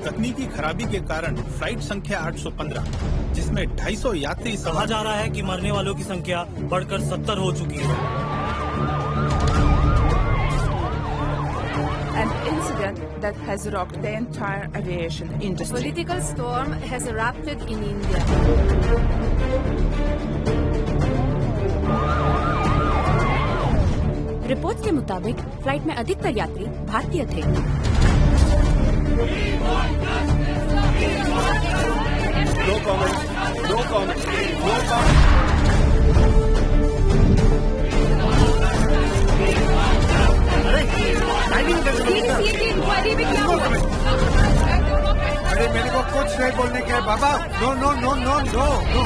तकनीकी खराबी के कारण फ्लाइट संख्या 815, जिसमें 250 यात्री कहा जा रहा है कि मरने वालों की संख्या बढ़कर 70 हो चुकी है। An incident that has rocked the entire aviation industry. Political storm has erupted in India. Report के मुताबिक फ्लाइट में अधिकतर यात्री भारतीय थे। No comment, no comment, no अरे मेरे को कुछ नहीं बोलने के बाबा। No no no no no no.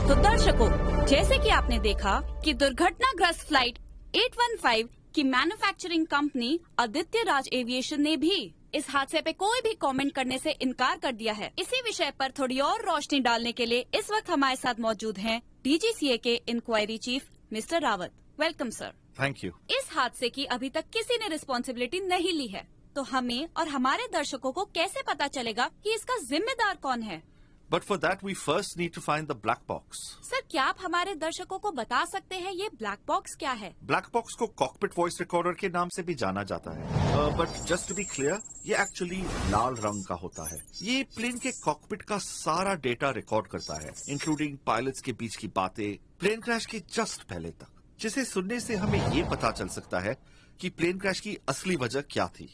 तो दर्शकों, जैसे कि आपने देखा कि दुर्घटनाग्रस्त फ्लाइट 815 की manufacturing company Aditya Raj aviation ने भी इस हादसे पे कोई भी कमेंट करने से इनकार कर दिया है। इसी विषय पर थोड़ी और रोशनी डालने के लिए इस वक्त हमारे साथ मौजूद हैं डीजीसीए के inquiry chief mister Rawat. Welcome sir. Thank you. इस हादसे की अभी तक किसी ने रिस्पॉन्सिबिलिटी नहीं ली है, तो हमें और हमारे दर्शकों को कैसे पता चलेगा कि इसका जिम्मेदार कौन है? But for that, we first need to find the black box. Sir, क्या आप हमारे दर्शकों को बता सकते हैं ये ब्लैक बॉक्स क्या है? ब्लैक बॉक्स को कॉकपिट वॉइस रिकॉर्डर के नाम से भी जाना जाता है, but just to be clear, ये एक्चुअली लाल रंग का होता है। ये प्लेन के कॉकपिट का सारा डेटा रिकॉर्ड करता है, इंक्लूडिंग पायलट्स के बीच की बातें प्लेन क्रैश के जस्ट पहले तक, जिसे सुनने से हमें ये पता चल सकता है कि प्लेन क्रैश की असली वजह क्या थी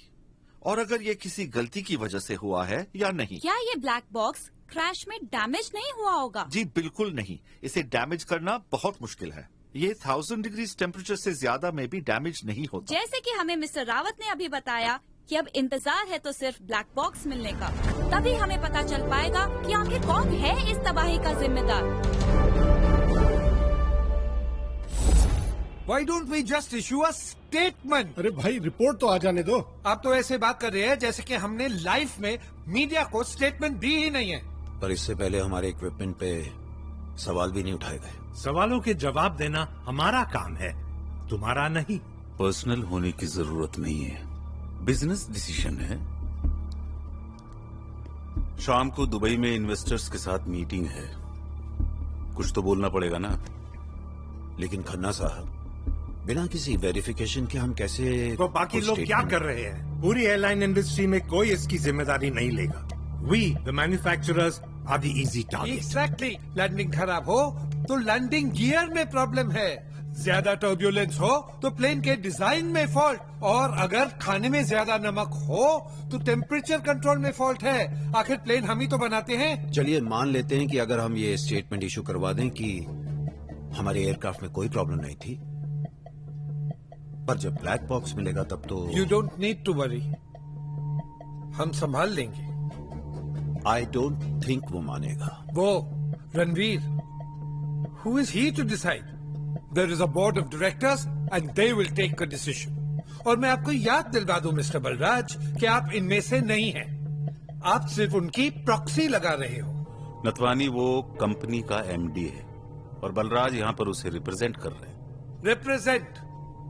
और अगर ये किसी गलती की वजह से हुआ है या नहीं। क्या ये ब्लैक बॉक्स क्रैश में डैमेज नहीं हुआ होगा? जी बिल्कुल नहीं, इसे डैमेज करना बहुत मुश्किल है। ये 1000 डिग्री टेम्परेचर से ज्यादा में भी डैमेज नहीं होता। जैसे कि हमें मिस्टर रावत ने अभी बताया कि अब इंतजार है तो सिर्फ ब्लैक बॉक्स मिलने का, तभी हमें पता चल पाएगा कि आखिर कौन है इस तबाही का जिम्मेदार। Why don't we just issue a statement? अरे भाई, रिपोर्ट तो आ जाने दो। आप तो ऐसे बात कर रहे हैं जैसे कि हमने लाइफ में मीडिया को स्टेटमेंट दी ही नहीं है। पर इससे पहले हमारे इक्विपमेंट पे सवाल भी नहीं उठाए गए। सवालों के जवाब देना हमारा काम है, तुम्हारा नहीं। पर्सनल होने की जरूरत नहीं है, बिजनेस डिसीजन है। शाम को दुबई में इन्वेस्टर्स के साथ मीटिंग है, कुछ तो बोलना पड़ेगा ना। लेकिन खन्ना साहब, बिना किसी वेरिफिकेशन के हम कैसे? तो बाकी लोग क्या कर रहे हैं? पूरी एयरलाइन इंडस्ट्री में कोई इसकी जिम्मेदारी नहीं लेगा। We, the manufacturers, are the easy target. Exactly. Landing खराब हो तो लैंडिंग गियर में प्रॉब्लम है, ज्यादा टर्ब्यूलेंस हो तो प्लेन के डिजाइन में फॉल्ट, और अगर खाने में ज्यादा नमक हो तो टेम्परेचर कंट्रोल में फॉल्ट है। आखिर प्लेन हम ही तो बनाते हैं। चलिए मान लेते हैं कि अगर हम ये स्टेटमेंट इशू करवा दें कि हमारे एयरक्राफ्ट में कोई प्रॉब्लम नहीं थी, पर जब ब्लैक बॉक्स मिलेगा तब तो। You don't need to worry, हम संभाल लेंगे। आई डोंट थिंक वो मानेगा। वो Ranveer, who is he to decide? There is a board of directors and they will take a decision. और मैं आपको याद दिलवा दूं मिस्टर बलराज कि आप इनमें से नहीं हैं। आप सिर्फ उनकी प्रॉक्सी लगा रहे हो। नथवानी वो कंपनी का एमडी है और बलराज यहाँ पर उसे रिप्रेजेंट कर रहे हैं। रिप्रेजेंट?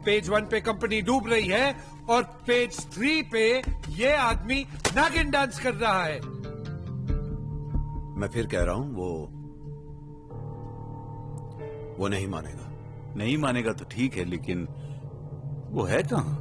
पेज 1 पे कंपनी डूब रही है और पेज 3 पे ये आदमी नागिन डांस कर रहा है। मैं फिर कह रहा हूं वो नहीं मानेगा। नहीं मानेगा तो ठीक है, लेकिन वो है कहां?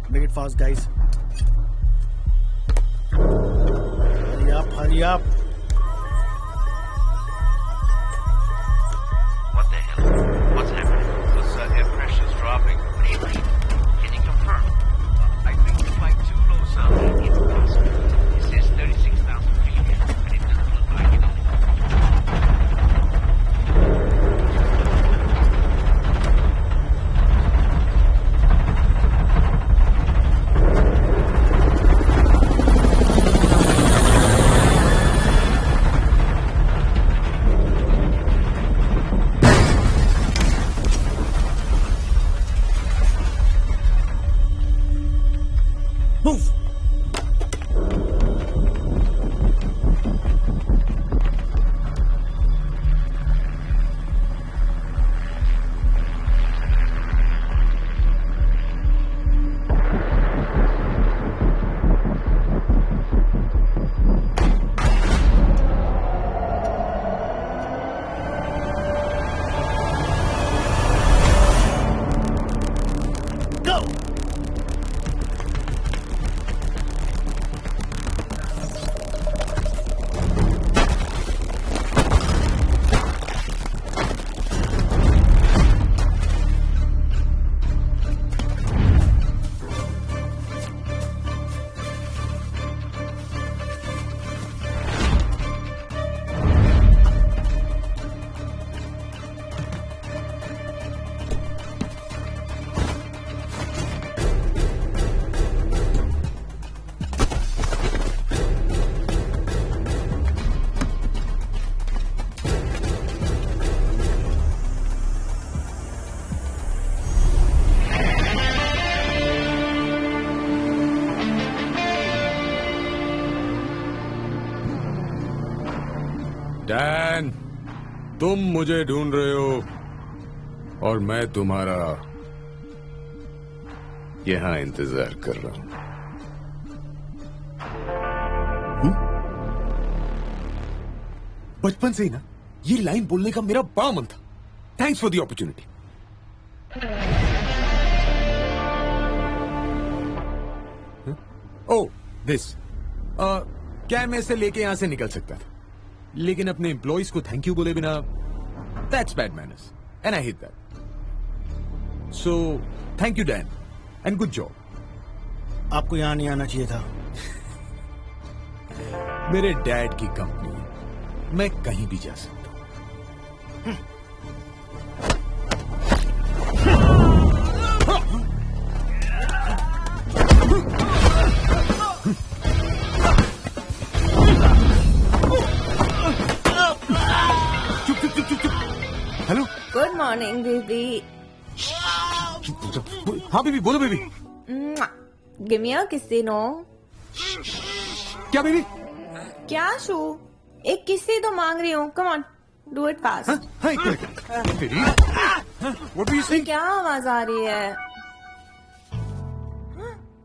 Make it fast, guys. Hurry up, hurry up. What the hell? What's happening? Because air pressure is dropping. Avery, can you confirm? I think the flight too low, sir. Impossible. It says 36,000 feet, but it doesn't look like it. Move! Go! Dan, तुम मुझे ढूंढ रहे हो और मैं तुम्हारा यहां इंतजार कर रहा हूं। बचपन से ही ना ये लाइन बोलने का मेरा बड़ा मन था। Thanks for the opportunity. Oh this, क्या मैं इसे लेके यहां से निकल सकता था, लेकिन अपने एम्प्लॉइज को थैंक यू बोले बिना, that's bad manners and I hate that. So thank you Dan and good job. आपको यहां नहीं आना चाहिए था। मेरे डैड की कंपनी है, मैं कहीं भी जा सकता हूं। Hello, good morning baby. हाँ बेबी, बोलो बेबी। गिव मी अ किसी नो। क्या बेबी? क्या शू? एक किसी तो मांग रही हूँ। Come on, do it fast. Baby, what do you say? क्या आवाज आ रही है?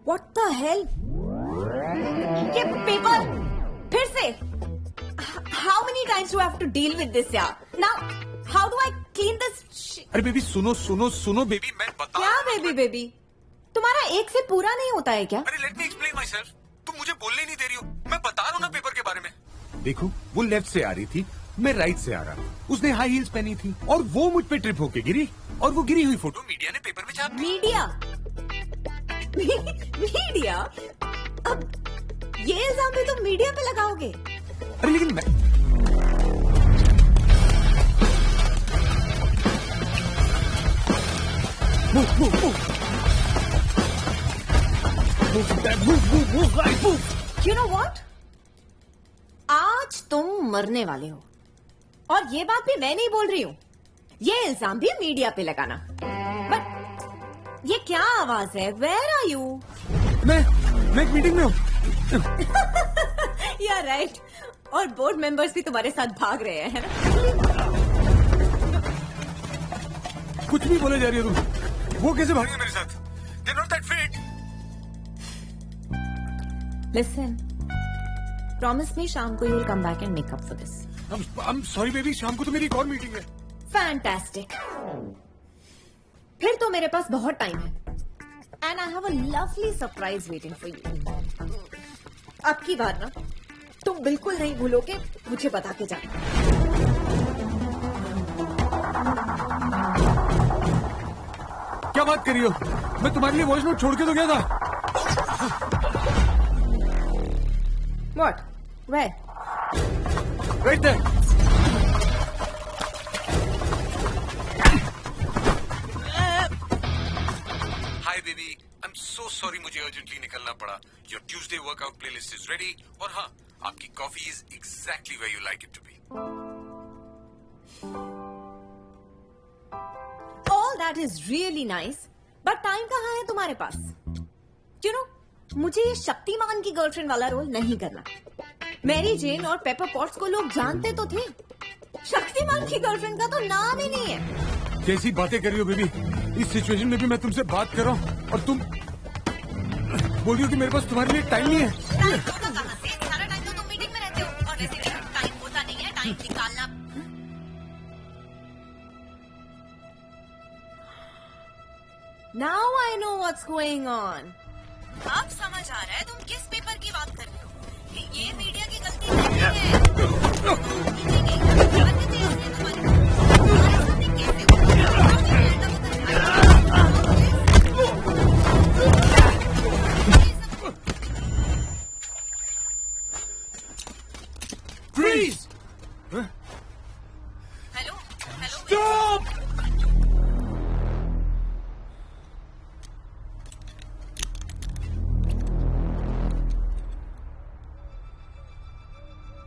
What the hell? ये पेपर फिर से? How many times do I have to deal with this यार? Now how do I clean this? अरे बेबी सुनो सुनो सुनो बेबी, मैं बता। क्या बेबी बेबी? तुम्हारा एक से पूरा नहीं होता है क्या? अरे let me explain my self. तुम मुझे बोलने नहीं दे रही हो। मैं बता रहा हूँ ना पेपर के बारे में। देखो, वो लेफ्ट से आ रही थी, मैं राइट से आ रहा था। उसने हाई हील्स पहनी थी और वो मुझ पे ट्रिप होके गिरी और वो गिरी हुई फोटो मीडिया ने पेपर में छाप दी। मीडिया? मीडिया? अब ये इल्जाम भी तुम मीडिया पे लगाओगे? अरे लेकिन मैं Move, move, move. मरने वाले हो। और ये बात भी मैं नहीं बोल रही हूँ, ये इल्जाम भी मीडिया पे लगाना। बट ये क्या आवाज है? Where are you? मैं एक मीटिंग में हूँ। या राइट। और बोर्ड मेंबर्स भी तुम्हारे साथ भाग रहे हैं, है ना? कुछ भी बोले जा रही हो तुम। वो कैसे भागे मेरे साथ? They're not that fit. Listen, promise me शाम को you'll come back and make up for this. I'm sorry baby, शाम को तो मेरी एक और मीटिंग है। Fantastic. फिर तो मेरे पास बहुत टाइम है। And I have a lovely surprise waiting for you. अब की बार ना तुम बिल्कुल नहीं भूलोगे मुझे बता के जाना। क्या बात कर रही हो? मैं तुम्हारे लिए वॉइस नोट छोड़ के तो गया था। What? Where? Right there. Hi baby, I'm so sorry मुझे urgently निकलना पड़ा। Your Tuesday workout playlist is ready और हाँ, आपकी coffee is exactly where you like it to be. All that is really nice, but time कहाँ है तुम्हारे पास? You know, मुझे ये शक्तिमान की गर्लफ्रेंड वाला रोल नहीं करना। मैरी जेन और पेपर पॉट्स को लोग जानते तो थे, शक्तिमान की गर्लफ्रेंड का तो नाम ही नहीं है। कैसी बातें कर रही हो बेबी? इस सिचुएशन में भी मैं तुमसे बात कर रहा हूँ और तुम बोल रही हो कि मेरे पास तुम्हारे लिए टाइम नहीं है। टाइम होगा कहाँ से? सारा टाइम तो तुम मीटिंग में रहते हो और वैसे भी टाइम होता नहीं है, टाइम निकालना। Now I know what's going on. अब समझ आ रहा है तुम किस पेपर की बात कर रहे हो। ये मीडिया की गलती नहीं है। Freeze! Hello hello Stop!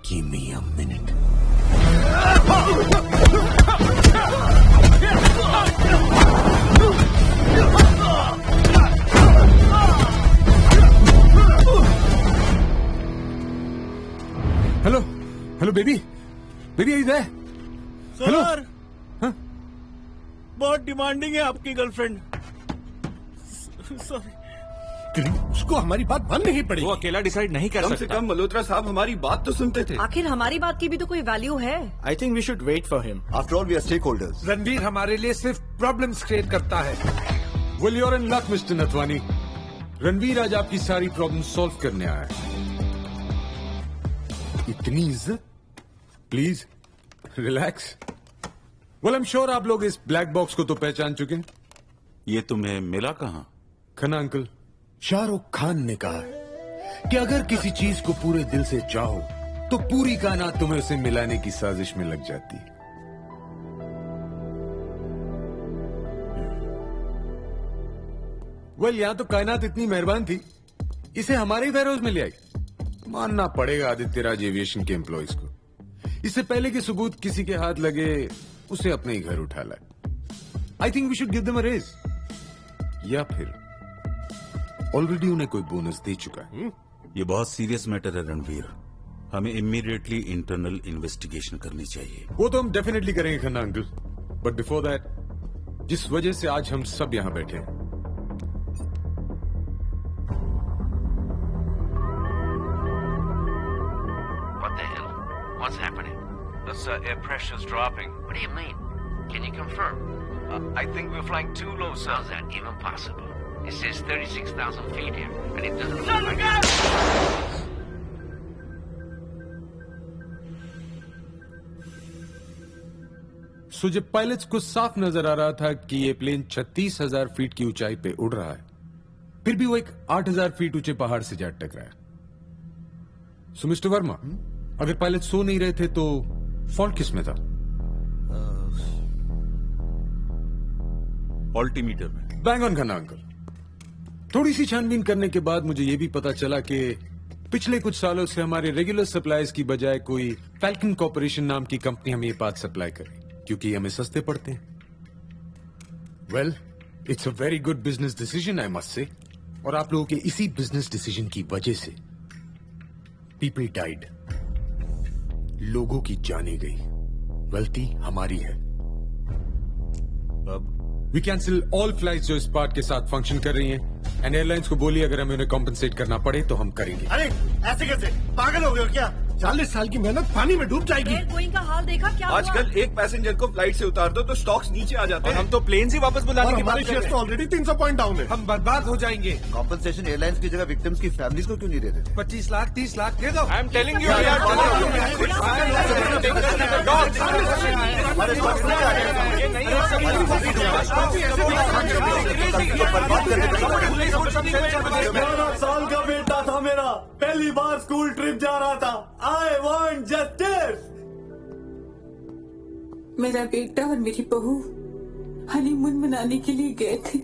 Give me a minute. Hello, hello, baby. Baby, are you there? Sir, हाँ? बहुत डिमांडिंग है आपकी गर्लफ्रेंड। सॉरी। उसको हमारी बात माननी ही पड़ेगी। वो अकेला डिसाइड नहीं कर सकता। कम से कम मल्होत्रा साहब हमारी बात तो सुनते थे। आखिर हमारी बात की भी तो कोई वैल्यू है। I think we should wait for him. After all we are stakeholders. Ranveer हमारे लिए सिर्फ प्रॉब्लम्स क्रिएट करता है। Well, you're in luck, Mr. Nathwani. Ranveer आज आपकी सारी प्रॉब्लम सॉल्व करने आया है। इतनी इज्जत? Please relax. Well, I am sure आप लोग इस ब्लैक बॉक्स को तो पहचान चुके हैं। ये तुम्हें मिला कहाँ? खन्ना अंकल, शाहरुख खान ने कहा है कि अगर किसी चीज को पूरे दिल से चाहो तो पूरी कायनात तुम्हें उसे मिलाने की साजिश में लग जाती है। वेल, यहां तो कायनात इतनी मेहरबान थी, इसे हमारे ही वेयरहाउस में ले आई। मानना पड़ेगा आदित्य राज एविएशन के एम्प्लॉइज को। इससे पहले कि सबूत किसी के हाथ लगे, उसे अपने ही घर उठा लाए। I think we should give them a raise, या फिर ऑलरेडी उन्हें कोई बोनस दे चुका है। ये बहुत सीरियस मैटर है रणवीर, हमें इमीडिएटली इंटरनल इन्वेस्टिगेशन करनी चाहिए। वो तो हम डेफिनेटली करेंगे Khanna uncle, but before that, जिस वजह से आज हम सब यहां बैठे हैं, What the hell? What's happening? Sir, air pressure's dropping. What do you mean? Can you confirm? I think we're flying too low, sir. How's that even possible? It says 36,000 feet here, and it doesn't look like it. सो जब pilots को साफ नजर आ रहा था कि ये plane 36,000 feet की ऊंचाई पे उड़ रहा है, फिर भी वो एक 8,000 फीट ऊंचे पहाड़ से जा टकराया। सो मिस्टर वर्मा, अगर पायलट सो नहीं रहे थे तो फॉल्ट किस में था? ऑल्टीमीटर में। Bang on Khanna uncle. थोड़ी सी छानबीन करने के बाद मुझे यह भी पता चला कि पिछले कुछ सालों से हमारे रेगुलर सप्लाईज की बजाय कोई फैल्कन कॉर्पोरेशन नाम की कंपनी हमें ये पार्ट सप्लाई करे, क्योंकि ये हमें सस्ते पड़ते हैं। Well, it's a very good business decision I must say. और आप लोगों के इसी बिजनेस डिसीजन की वजह से पीपल डाइड, लोगों की जाने गई। गलती हमारी है। वी कैंसिल ऑल फ्लाइट्स जो इस पार्ट के साथ फंक्शन कर रही हैं, एंड एयरलाइंस को बोलिए अगर हमें उन्हें कॉम्पनसेट करना पड़े तो हम करेंगे। अरे ऐसे कैसे, पागल हो गए हो क्या? 40 साल की मेहनत पानी में डूब जाएगी। गोइंग का हाल देखा क्या हुआ? आजकल एक पैसेंजर को फ्लाइट से उतार दो तो स्टॉक्स नीचे आ जाते हैं। हम तो प्लेन से वापस बुलाने की बात हमारे कर रहे शेयर्स तो हैं। ऑलरेडी 300 पॉइंट डाउन है। हम बर्बाद हो जाएंगे। कॉम्पनसेशन एयरलाइंस की जगह विक्टिम्स की फैमिलीज को क्यों नहीं देते? 25 लाख 30 लाख दे दो। आई एम टेलिंग यू साल का बेटा था मेरा, पहली बार स्कूल ट्रिप जा रहा था। I want justice. मेरा बेटा और मेरी बहू हनीमून मनाने के लिए गए थे।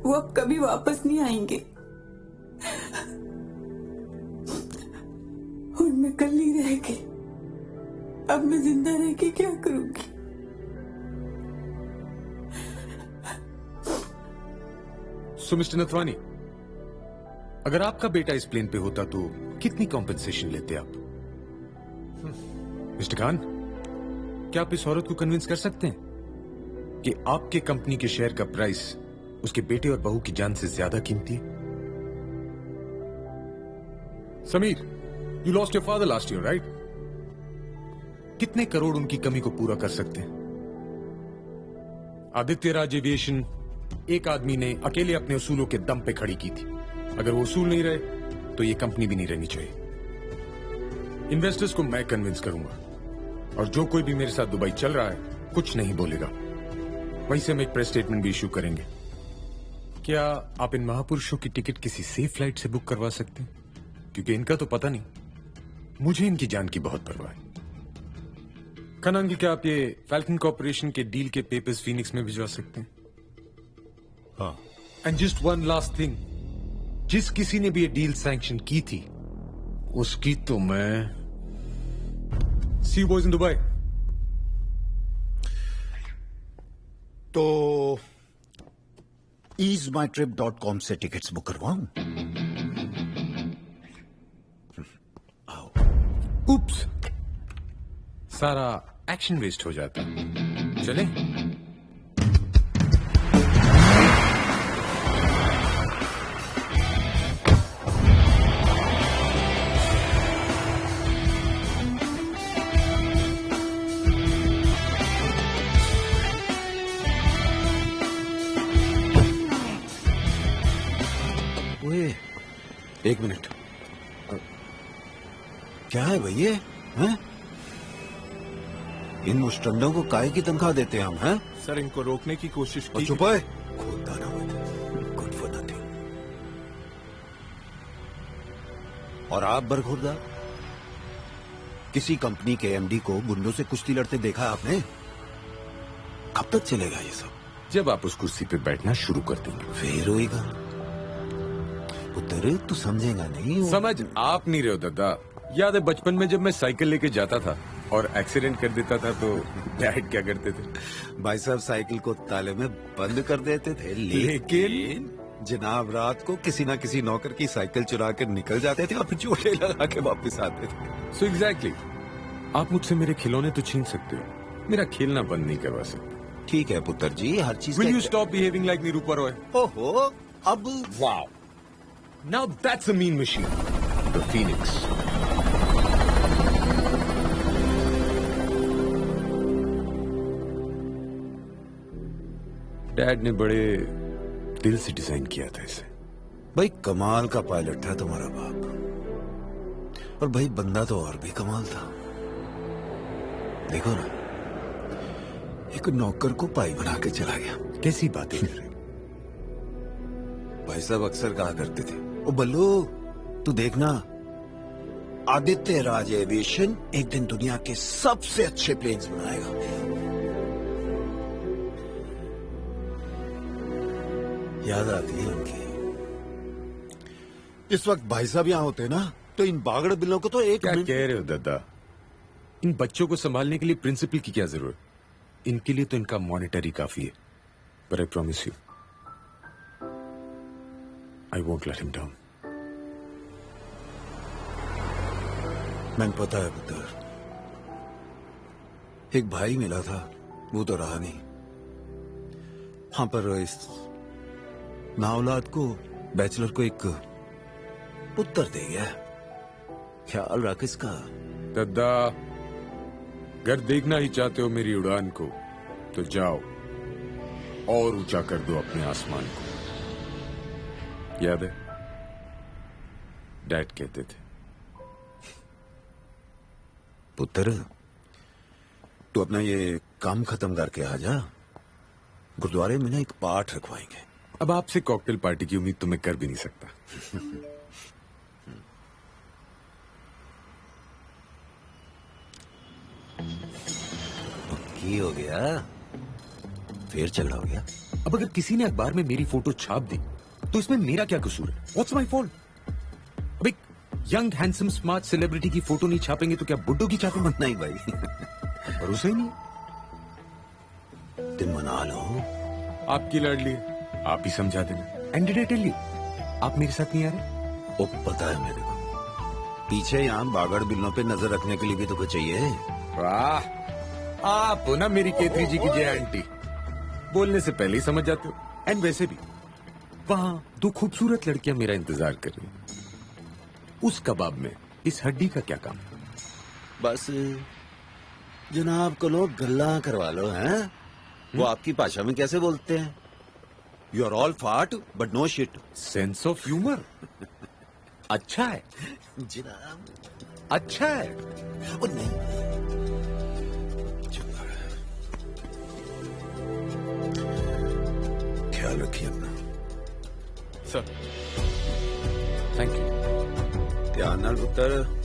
वो अब कभी वापस नहीं आएंगे और मैं कल ही रह गई। अब मैं जिंदा रह के क्या करूंगी? सो मिस्टर नथवानी, अगर आपका बेटा इस प्लेन पे होता तो कितनी कॉम्पेंसेशन लेते आप? मिस्टर खान, क्या आप इस औरत को कन्विंस कर सकते हैं कि आपके कंपनी के शेयर का प्राइस उसके बेटे और बहू की जान से ज्यादा कीमती है? Sameer, you lost your father last year, right? कितने करोड़ उनकी कमी को पूरा कर सकते हैं? आदित्य राज एविएशन एक आदमी ने अकेले अपने उसूलों के दम पे खड़ी की थी। अगर वो उसूल नहीं रहे तो ये कंपनी भी नहीं रहनी चाहिए। इन्वेस्टर्स को मैं कन्विंस करूंगा, और जो कोई भी मेरे साथ दुबई चल रहा है कुछ नहीं बोलेगा। वहीं से हम एक प्रेस स्टेटमेंट भी इशू करेंगे। क्या आप इन महापुरुषों की टिकट किसी सेफ फ्लाइट से बुक करवा सकते हैं? क्योंकि इनका तो पता नहीं, मुझे इनकी जान की बहुत परवाह है। खन्ना, क्या आप ये फैल्कन कॉर्पोरेशन के डील के पेपर्स फीनिक्स में भिजवा सकते हैं? हाँ। And just one last thing, जिस किसी ने भी ये डील सैंक्शन की थी उसकी तो मैं सी बॉयज इन दुबई। तो easemytrip.com से टिकट्स बुक करवाऊं? उप्स, सारा एक्शन वेस्ट हो जाता। चले? एक मिनट, क्या है भाई ये? हैं? इन मुस्टंडों को काहे की तनख्वाह देते हैं हम? हैं? सर, इनको रोकने की कोशिश की। चुप है, खुदा ना हो। Good for nothing. और आप बरखुरदार, किसी कंपनी के एमडी को गुंडों से कुश्ती लड़ते देखा आपने? कब तक चलेगा ये सब? जब आप उस कुर्सी पे बैठना शुरू कर देंगे फिर होएगा। पुत्र, तू समझेगा नहीं। समझ आप नहीं रहे हो दादा। याद है बचपन में जब मैं साइकिल लेके जाता था और एक्सीडेंट कर देता था तो डैड क्या करते थे? भाई साहब साइकिल को ताले में बंद कर देते थे, लेकिन जनाब रात को किसी ना किसी नौकर की साइकिल चुरा कर निकल जाते थे और फिर चोटें लगा के वापस आते थे। सो एग्जैक्टली, आप मुझसे मेरे खिलौने तो छीन सकते हो, मेरा खेलना बंद नहीं करवा सकते। ठीक है पुत्र जी, हर चीज। Will you stop behaving like Nirupa Roy? ओहो, अब wow, now that's a mean machine, the Phoenix. Dad ने बड़े दिल से डिजाइन किया था इसे। भाई कमाल का पायलट था तुम्हारा बाप, और भाई बंदा तो और भी कमाल था। देखो ना, एक नौकर को पाई बना के चला गया। कैसी बातें कर रहे? भाई साहब अक्सर कहा करते थे, ओ बल्लू तू देखना, आदित्य राज एविएशन एक दिन दुनिया के सबसे अच्छे प्लेन्स बनाएगा। याद आती है उनकी। इस वक्त भाई साहब यहाँ होते ना तो इन बागड़ बिल्लों को तो एक क्या कह रहे हो दादा? इन बच्चों को संभालने के लिए प्रिंसिपल की क्या जरूरत? इनके लिए तो इनका मॉनिटरी काफी है। But I promise you, I won't let him down. मैंने पता है पुत्र, एक भाई मिला था, वो तो रहा नहीं। हाँ, पर इस नाऔलाद को, बैचलर को एक पुत्र दे गया। ख्याल रख इसका। दादा, अगर देखना ही चाहते हो मेरी उड़ान को तो जाओ और ऊंचा कर दो अपने आसमान को। याद है डैड कहते थे। पुत्र, तू अपना ये काम खत्म करके आ जा। गुरुद्वारे में ना एक पाठ रखवाएंगे। अब आपसे कॉकटेल पार्टी की उम्मीद तो मैं कर भी नहीं सकता। की हो गया, फिर चल हो गया। अब अगर किसी ने अखबार में मेरी फोटो छाप दी तो इसमें मेरा क्या कसूर है? What's my fault? अब एक यंग हैंडसम स्मार्ट सेलिब्रिटी की फोटो नहीं छापेंगे तो क्या बुड्ढों की छापेंगे? नहीं भाई, भरोसा ही नहीं। तुम मना लो। आपकी लाडली, आप ही समझा देना। एंड डिटेली आप मेरे साथ नहीं आ रहे? ओ, पता है मेरे को। पीछे यहाँ बागड़ बिल्लों पे नजर रखने के लिए भी तो कुछ चाहिए। वाह, आप हो ना मेरी केतरी जी की जय आंटी। बोलने से पहले ही समझ जाते हो। एंड वैसे भी वहां दो खूबसूरत लड़कियां मेरा इंतजार कर रही हैं। उस कबाब में इस हड्डी का क्या काम? बस जनाब को लोग गल्ला करवा लो, हैं? वो आपकी भाषा में कैसे बोलते हैं? You are all fart but no shit. Sense of humour अच्छा है जनाब, अच्छा है। ओ नहीं, ख्याल रखिए अपना। Sir, thank you. ध्यान नाल पुत्र।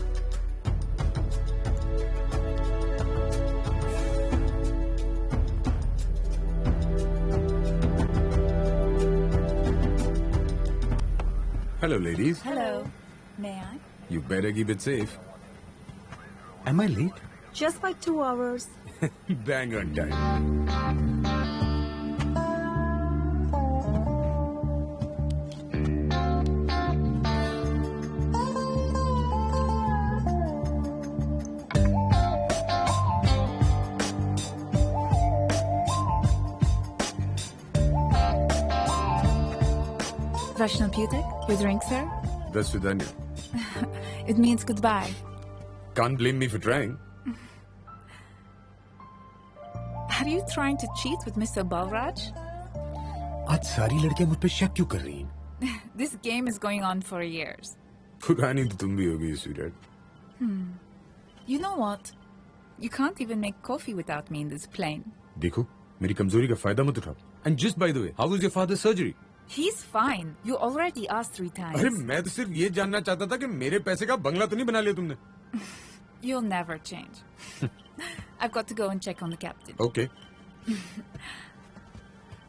Hello, ladies. Hello. May I? You better keep it safe. Am I late? Just by 2 hours. Bang on time. Rashna Putik, your drink, sir? That's Sudhanya. It means goodbye. Can't blame me for trying. Are you trying to cheat with Mr. Balraj? आज सारी लड़कियां मुझ पे शक क्यों कर रही हैं? This game is going on for years. पुरानी तो तुम भी हो गई sweetheart. You know what? You can't even make coffee without me in this plane. देखो, मेरी कमजोरी का फायदा मत उठाओ. And just by the way, how was your father's surgery? He's fine. You already asked 3 times. अरे मैं तो सिर्फ ये जानना चाहता था कि मेरे पैसे का बंगला तो नहीं बना लिया तुमने? You'll never change. I've got to go and check on the captain. Okay.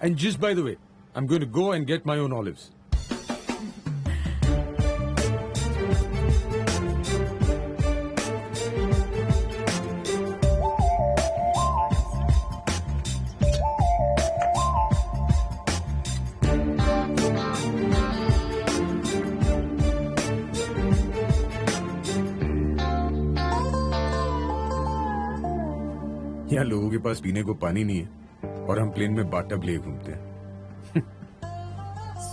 And just by the way, I'm going to go and get my own olives. यहाँ लोगों के पास पीने को पानी नहीं है और हम प्लेन में बाटअप लिए घूमते हैं।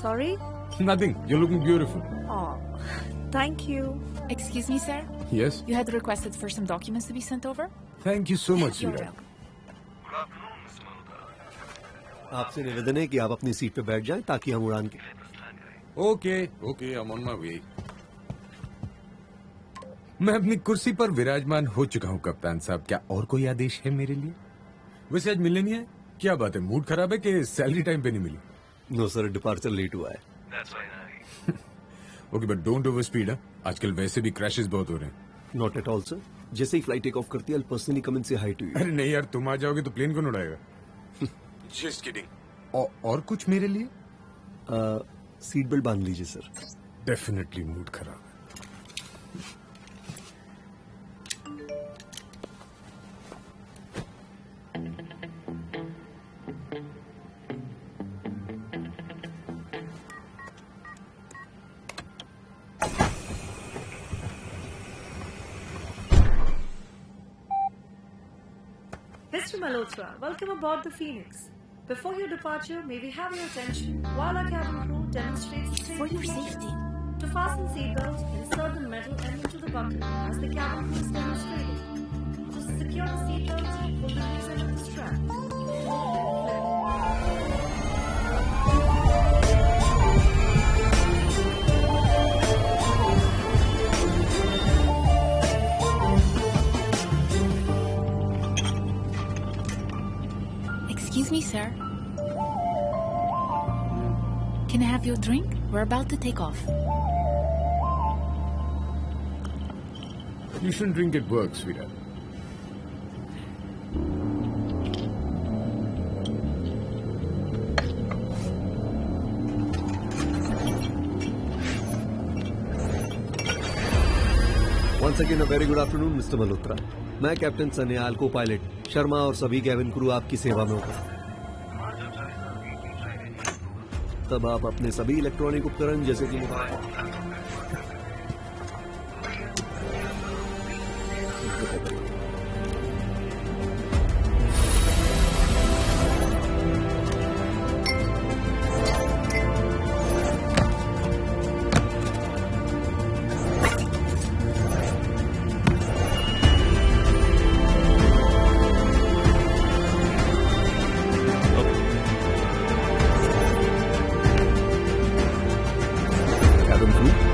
Sorry? Nothing. You're looking beautiful. Oh, thank you. Excuse me, sir? Yes? You had requested for some documents to be sent over? Thank you so much, You're sweetheart. आपसे निवेदन है कि आप अपनी सीट पे बैठ जाएं ताकि हम उड़ान के। Okay, okay, I'm on my way. मैं अपनी कुर्सी पर विराजमान हो चुका हूँ कप्तान साहब। क्या और कोई आदेश है मेरे लिए? वैसे आज मिलने नहीं है? क्या बात है, मूड खराब है कि सैलरी टाइम पे नहीं मिली? नो सर, डिपार्चर लेट हुआ है। Okay, but don't over speed. आजकल वैसे भी क्रैशेस बहुत हो रहे हैं। Not at all sir. जैसे ही फ्लाइट टेक ऑफ करती है, I'll personally come and say hi to you. अरे नहीं यार, तुम आ जाओगे तो प्लेन कौन उड़ाएगा? Just kidding. और कुछ मेरे लिए? सीट बेल्ट बांध लीजिए सर। डेफिनेटली मूड खराब है। Mr. Malhotra, welcome aboard the Phoenix. Before your departure, may we have your attention while our cabin crew demonstrates the For your safety. To fasten seatbelts, insert the metal end into the bucket as the cabin crew is demonstrating. To secure the seatbelts, pull the loose end of the strap. Excuse me, sir. Can I have your drink? We're about to take off. You shouldn't drink at work, sweetheart. Once again, a very good afternoon, Mr. Malhotra. मैं captain Sanyal को pilot Sharma और सभी cabin crew आपकी सेवा में होगा। तब आप अपने सभी इलेक्ट्रॉनिक उपकरण जैसे कि cabin crew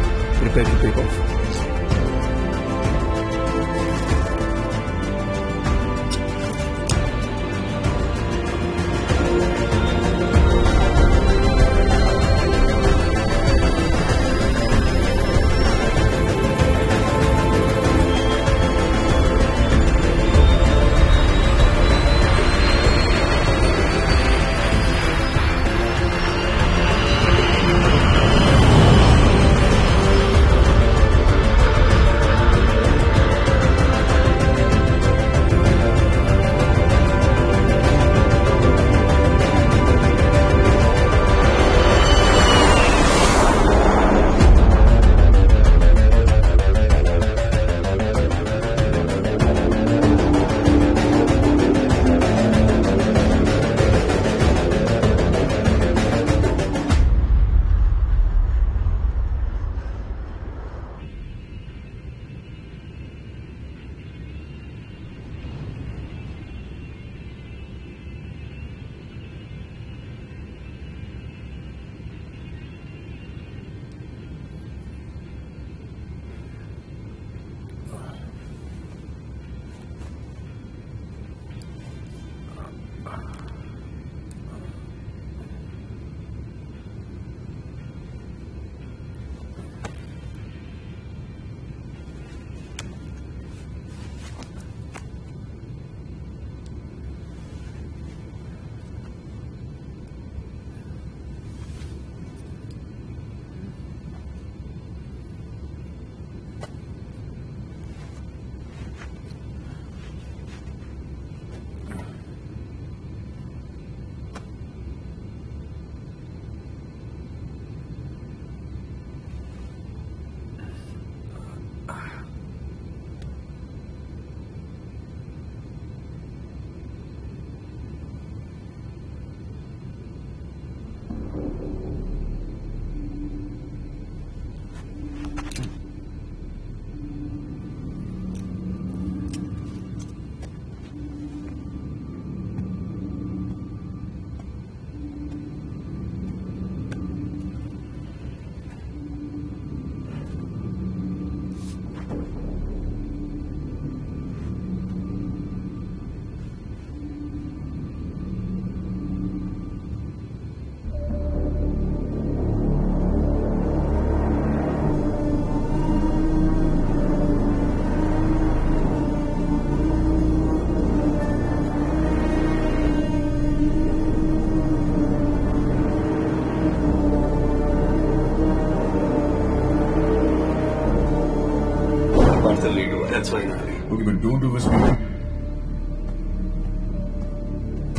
don't overspeed.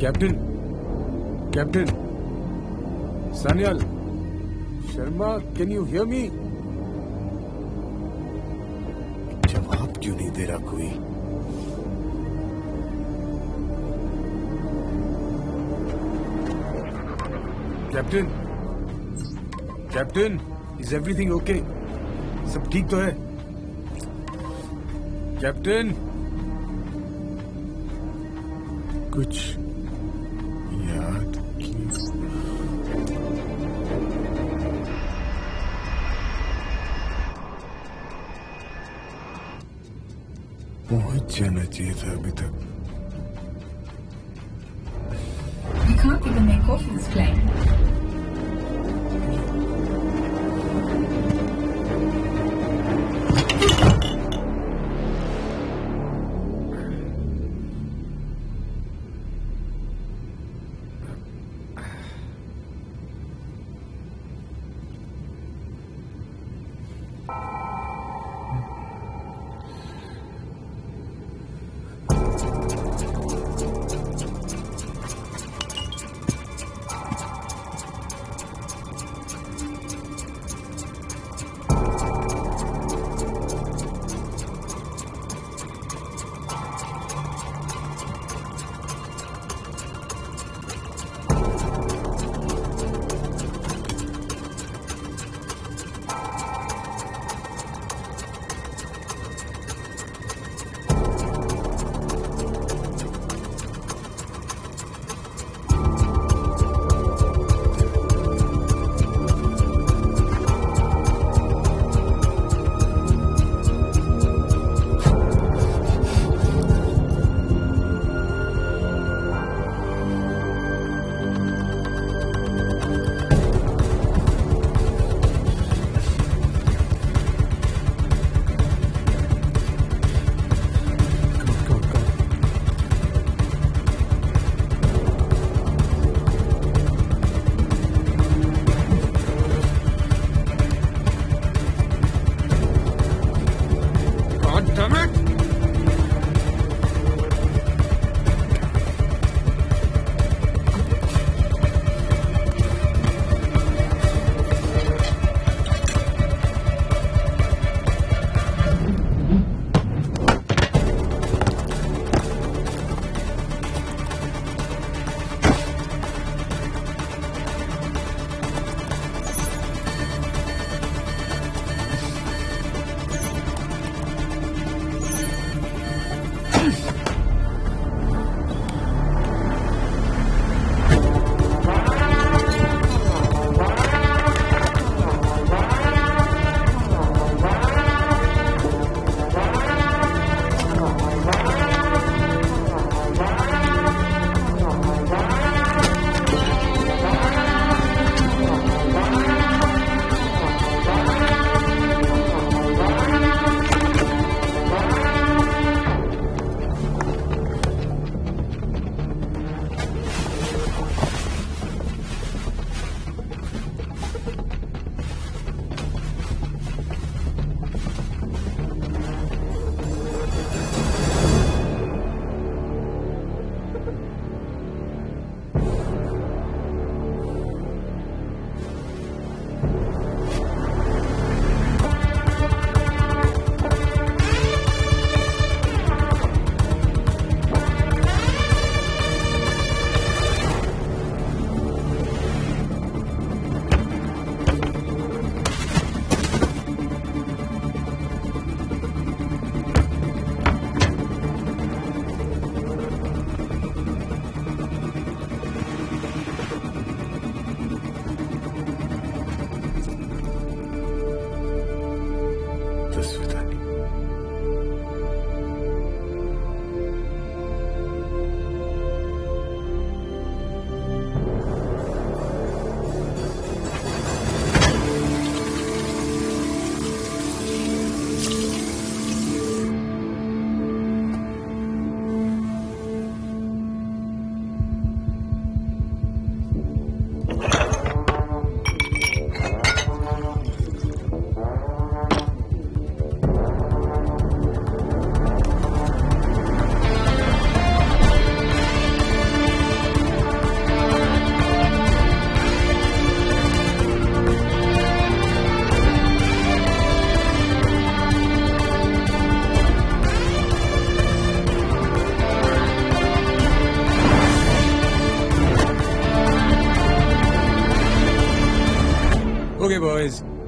Captain. Sanyal. Sharma, can you hear me? जवाब क्यों नहीं दे रहा कोई? Captain, is everything okay? सब ठीक तो है? कैप्टन, कुछ याद पहुंच जाना चाहिए था अभी तक. You can't even make off this plane.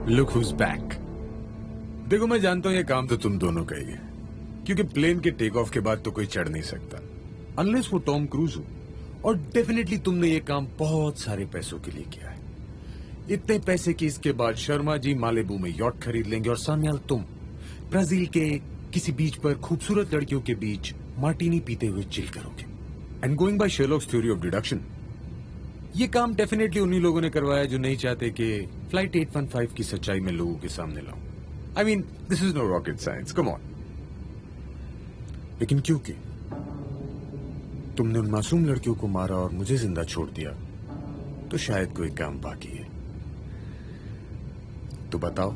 Look who's back. देखो मैं जानता हूं ये काम तो तुम दोनों का ही है, क्योंकि प्लेन के टेक ऑफ के बाद तो कोई चढ़ नहीं सकता अनलेस वो टॉम क्रूज हो, और डेफिनेटली तुमने ये काम बहुत सारे पैसों के लिए किया है। इतने पैसे कि इसके बाद शर्मा जी मालेबू में यॉट खरीद लेंगे और सान्याल तुम ब्राजील के किसी बीच पर खूबसूरत लड़कियों के बीच मार्टिनी पीते हुए चिल करोगे। And going by Sherlock's theory of deduction, ये काम डेफिनेटली उन्हीं लोगों ने करवाया जो नहीं चाहते कि फ्लाइट 815 की सच्चाई में लोगों के सामने लाऊं। I mean this is no rocket science, come on. लेकिन क्योंकि तुमने उन मासूम लड़कियों को मारा और मुझे जिंदा छोड़ दिया, तो शायद कोई काम बाकी है। तो बताओ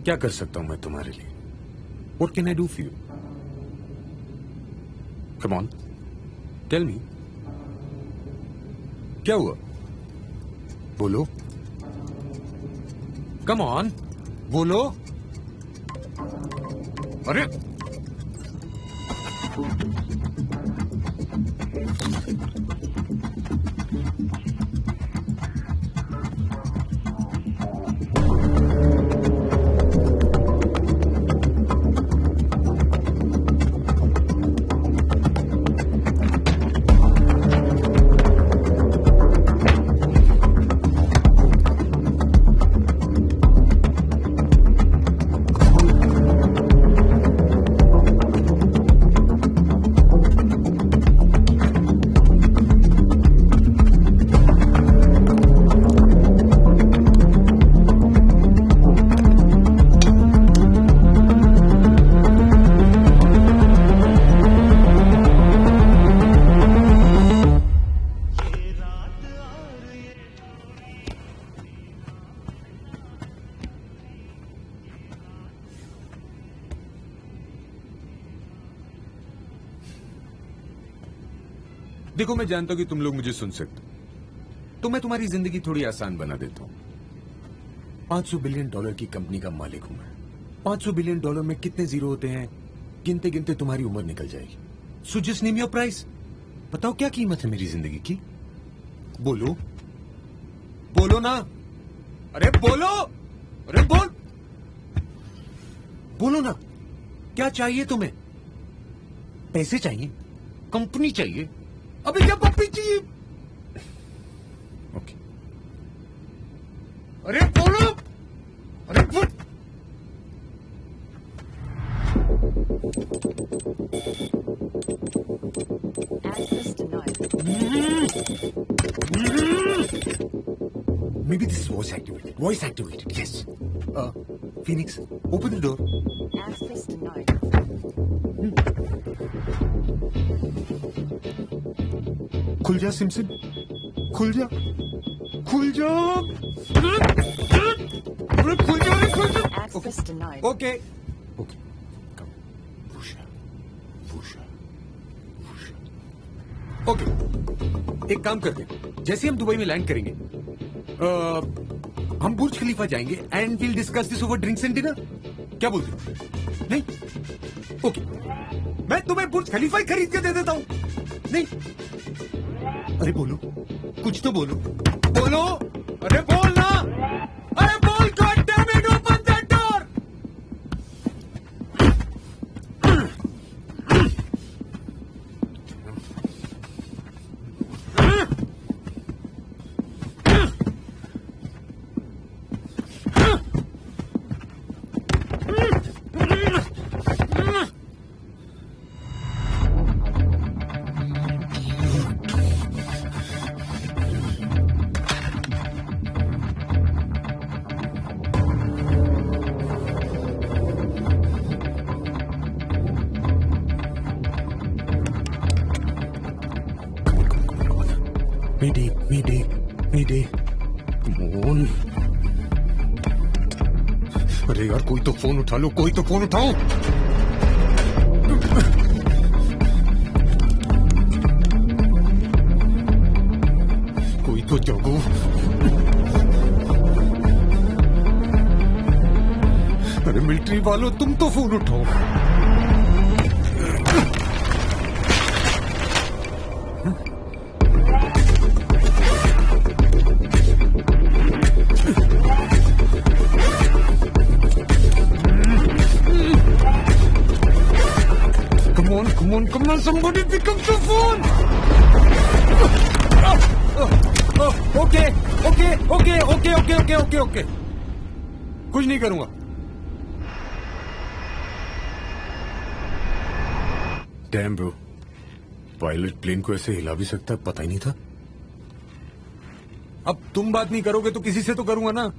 क्या कर सकता हूं मैं तुम्हारे लिए? What can I do for you? Come on, tell me. क्या हुआ? बोलो। Come on, बोलो। अरे देखो मैं जानता हूं कि तुम लोग मुझे सुन सकते, तो मैं तुम्हारी जिंदगी थोड़ी आसान बना देता हूं। $500 बिलियन की कंपनी का मालिक हूं मैं। $500 बिलियन में कितने जीरो होते हैं गिनते गिनते तुम्हारी उम्र निकल जाएगी। So just name your price. बताओ क्या कीमत है मेरी जिंदगी की? बोलो बोलो ना, अरे बोलो, अरे बोलो ना, क्या चाहिए तुम्हें? पैसे चाहिए? कंपनी चाहिए? अभी क्या पप्पी चाहिए? ओके, अरे बोलो, अरे बोल। Maybe this is voice activated. Voice activated, yes. Phoenix, open the door. Access denied. खुल जा सिमसिम, खुल जा, खुल जा, खुल जा। Access denied. Okay okay, okay, एक काम करते हैं, जैसे हम दुबई में लैंड करेंगे हम बुर्ज खलीफा जाएंगे and will discuss this over drinks and dinner. क्या बोलते हो? नहीं? ओके, मैं तुम्हें बुर्ज खलीफा ही खरीद के दे देता हूं। नहीं? अरे बोलो, कुछ तो बोलो, बोलो, अरे बोल ना, अरे बोल, god damn it, open that door. Mayday. Mohan, अरे यार कोई तो फोन उठा लो, कोई तो फोन उठाओ। कोई तो जागो। अरे मिलिट्री वालों, तुम तो फोन उठाओ। somebody pick up the phone. Okay. कुछ नहीं करूंगा. Damn bro, पायलट प्लेन को ऐसे हिला भी सकता है, पता ही नहीं था. अब तुम बात नहीं करोगे तो किसी से तो करूंगा ना.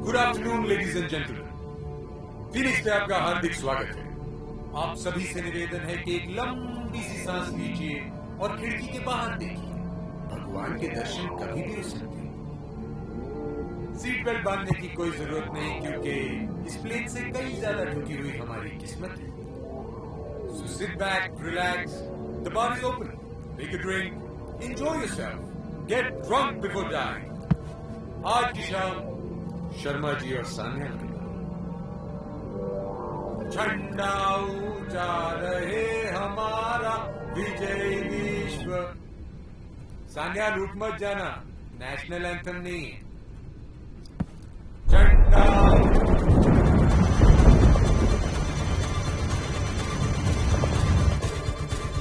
Good afternoon ladies and gentleman. Phoenix पे आपका हार्दिक स्वागत है. आप सभी से निवेदन है कि एक लंबी सी सांस लीजिए और खिड़की के बाहर देखिए. भगवान के दर्शन कभी भी हो सकते हैं. सीट बेल्ट बांधने की कोई जरूरत नहीं क्योंकि इस प्लेन से कई ज्यादा ढुकी हुई हमारी किस्मत है. So sit back, relax. The bar is open. Take a drink. Enjoy yourself. Get drunk before dying. आज की शाम शर्मा जी और सान्या के झंडा ऊंचा रहे हमारा विजय विश्व. सान्या लूट मत जाना, नेशनल एंथम नहीं है. झंडा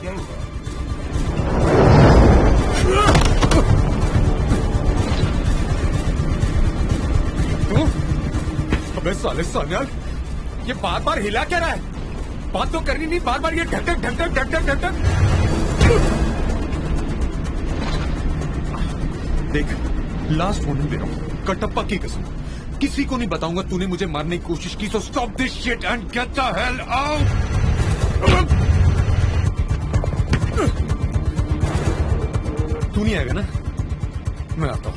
क्या हुआ? अबे साले सान्याल, ये बार बार हिला क्या रहा है? बात तो करनी नहीं, बार बार ये ढक. देख, लास्ट वार्निंग दे रहा हूं, कटप्पा की कसम, किसी को नहीं बताऊंगा तूने मुझे मारने की कोशिश की. So stop this shit and get the hell out. तू नहीं आएगा ना? मैं आता हूं.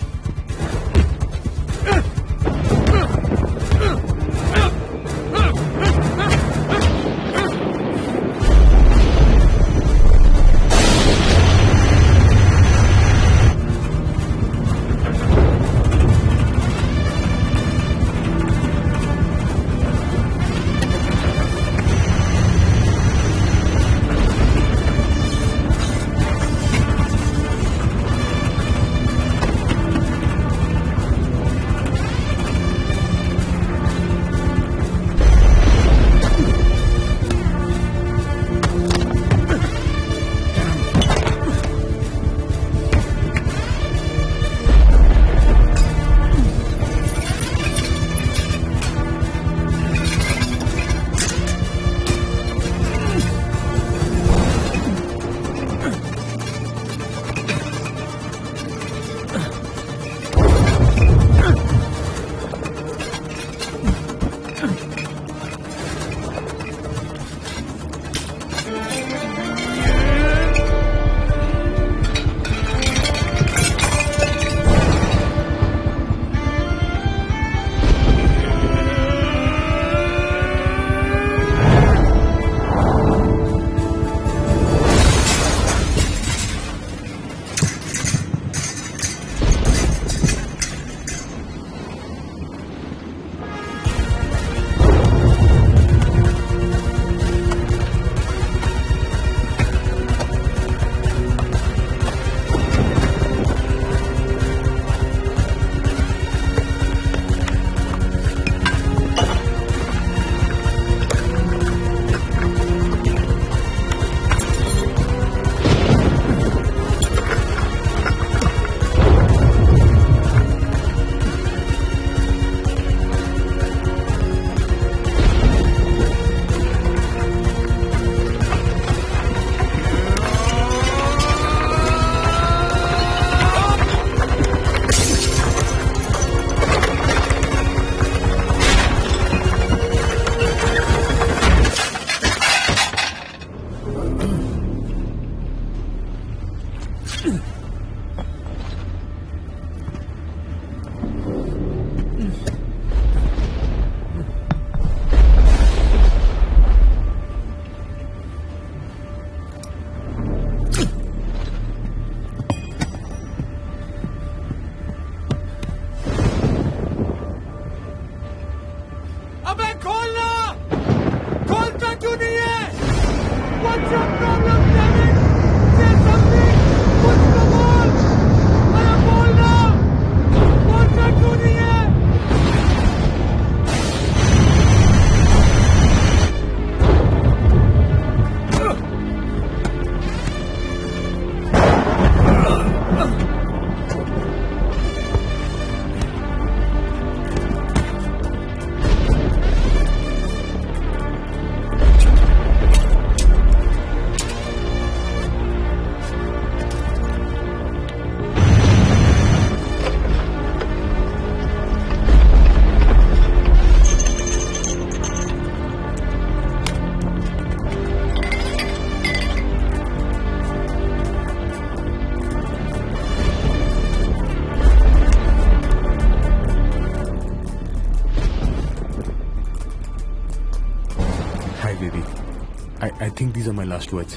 I think these are my last words.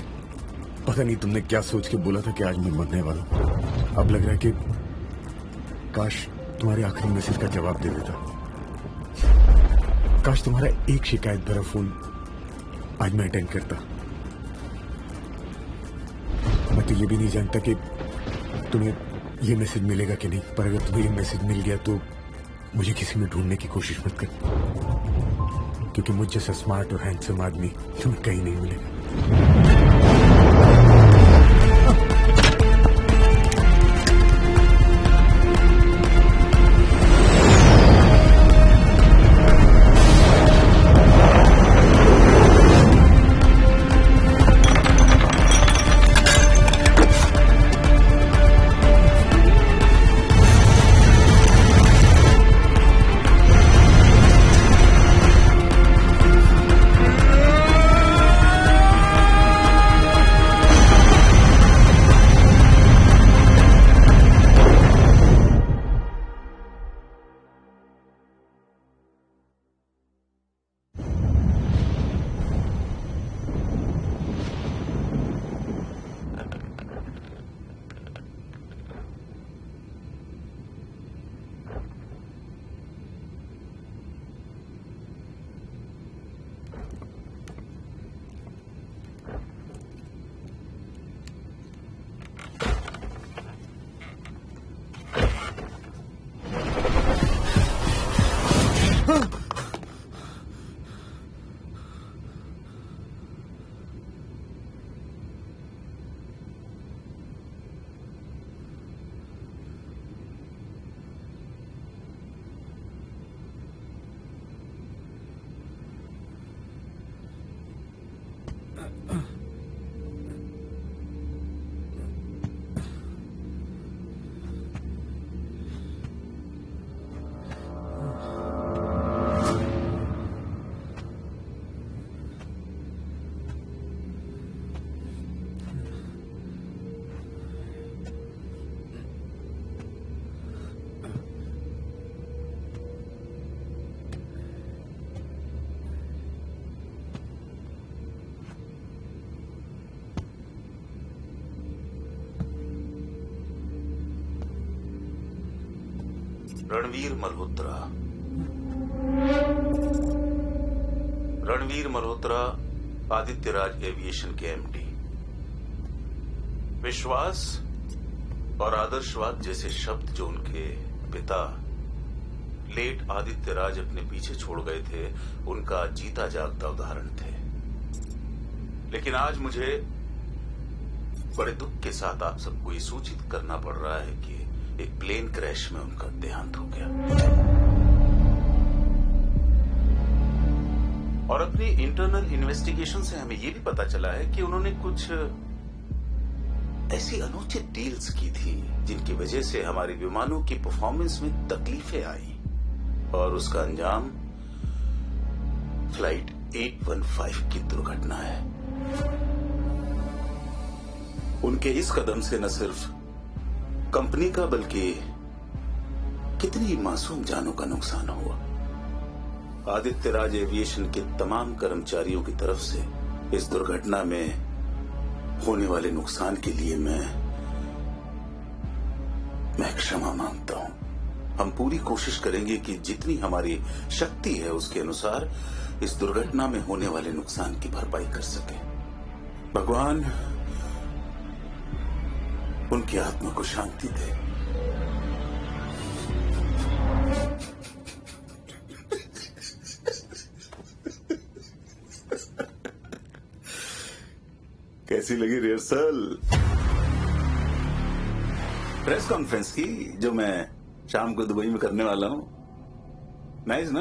पता नहीं तुमने क्या सोच के बोला था कि आज मैं मरने वाला हूँ। अब लग रहा है कि काश तुम्हारे आखिरी मैसेज का जवाब दे देता। काश तुम्हारा एक शिकायत भरा फोन आज मैं अटेंड करता। मैं तो ये भी नहीं जानता कि तुम्हें ये मैसेज मिलेगा कि नहीं, पर अगर तुम्हें ये मैसेज मिल गया तो मुझे किसी में ढूंढने की कोशिश मत कर, क्योंकि मुझ जैसा स्मार्ट और हैंडसम आदमी तुम्हें कहीं नहीं मिलेगा। रणवीर मल्होत्रा। रणवीर मल्होत्रा आदित्यराज एविएशन के एमडी। विश्वास और आदर्शवाद जैसे शब्द जो उनके पिता लेट आदित्यराज अपने पीछे छोड़ गए थे, उनका जीता जागता उदाहरण थे। लेकिन आज मुझे बड़े दुख के साथ आप सबको ये सूचित करना पड़ रहा है कि एक प्लेन क्रैश में उनका देहांत हो गया। और अपनी इंटरनल इन्वेस्टिगेशन से हमें यह भी पता चला है कि उन्होंने कुछ ऐसी अनुचित डील्स की थी जिनकी वजह से हमारे विमानों की परफॉर्मेंस में तकलीफें आई, और उसका अंजाम फ्लाइट 815 की दुर्घटना है। उनके इस कदम से न सिर्फ कंपनी का बल्कि कितनी मासूम जानों का नुकसान हुआ। आदित्यराज एविएशन के तमाम कर्मचारियों की तरफ से इस दुर्घटना में होने वाले नुकसान के लिए मैं क्षमा मांगता हूं। हम पूरी कोशिश करेंगे कि जितनी हमारी शक्ति है उसके अनुसार इस दुर्घटना में होने वाले नुकसान की भरपाई कर सके। भगवान उनकी आत्मा को शांति दे। कैसी लगी रिहर्सल? प्रेस कॉन्फ्रेंस की जो मैं शाम को दुबई में करने वाला हूं। नाइस ना?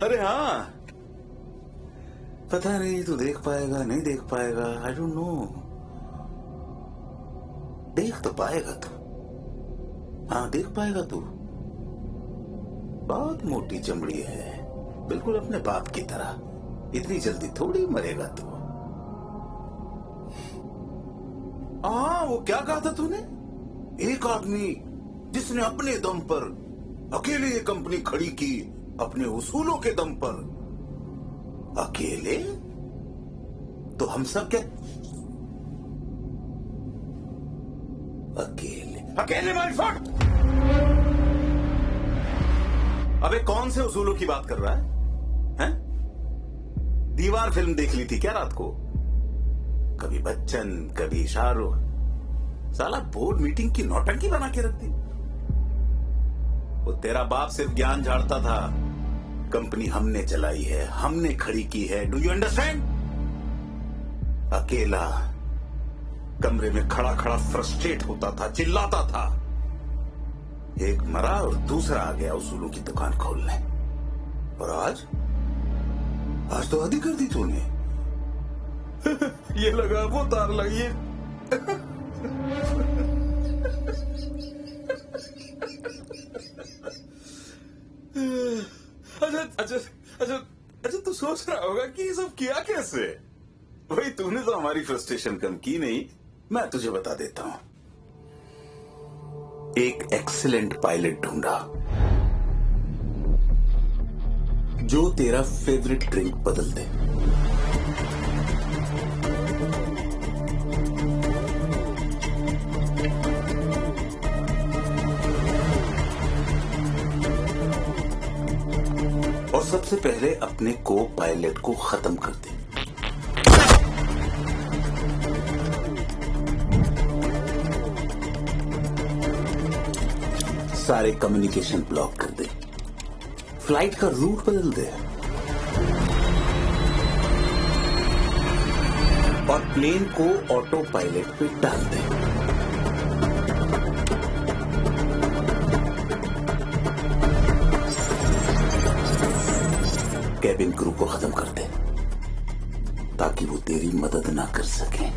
अरे हाँ, पता नहीं तू देख पाएगा नहीं देख पाएगा, आई डोंट नो। देख तो पाएगा तू, हाँ देख पाएगा तू। बहुत मोटी चमड़ी है, बिल्कुल अपने बाप की तरह। इतनी जल्दी थोड़ी मरेगा तू। हाँ, वो क्या कहा था तूने? एक आदमी जिसने अपने दम पर अकेले ये कंपनी खड़ी की, अपने उसूलों के दम पर। अकेले? तो हम सब क्या अकेले? अकेले माय फट! अबे कौन से उसूलों की बात कर रहा है? हैं? दीवार फिल्म देख ली थी क्या रात को? कभी बच्चन कभी शाहरुख। साला बोर्ड मीटिंग की नौटंकी बना के रख दी। वो तेरा बाप सिर्फ ज्ञान झाड़ता था। कंपनी हमने चलाई है, हमने खड़ी की है। Do you understand? अकेला कमरे में खड़ा खड़ा फ्रस्ट्रेट होता था, चिल्लाता था। एक मरा और दूसरा आ गया उसूलों की दुकान खोलने। और आज तो आधी कर दी तूने। ये लगा वो तार लगी है। अच्छा तू सोच रहा होगा कि ये सब किया कैसे? भाई तूने तो हमारी फ्रस्ट्रेशन कम की नहीं। मैं तुझे बता देता हूं। एक एक्सीलेंट पायलट ढूंढा जो तेरा फेवरेट ड्रिंक बदल दे। और सबसे पहले अपने को पायलट को खत्म कर दे। सारे कम्युनिकेशन ब्लॉक कर दे। फ्लाइट का रूट बदल दे और प्लेन को ऑटो पायलट पे डाल दे। कैबिन क्रू को खत्म कर दे ताकि वो तेरी मदद ना कर सके।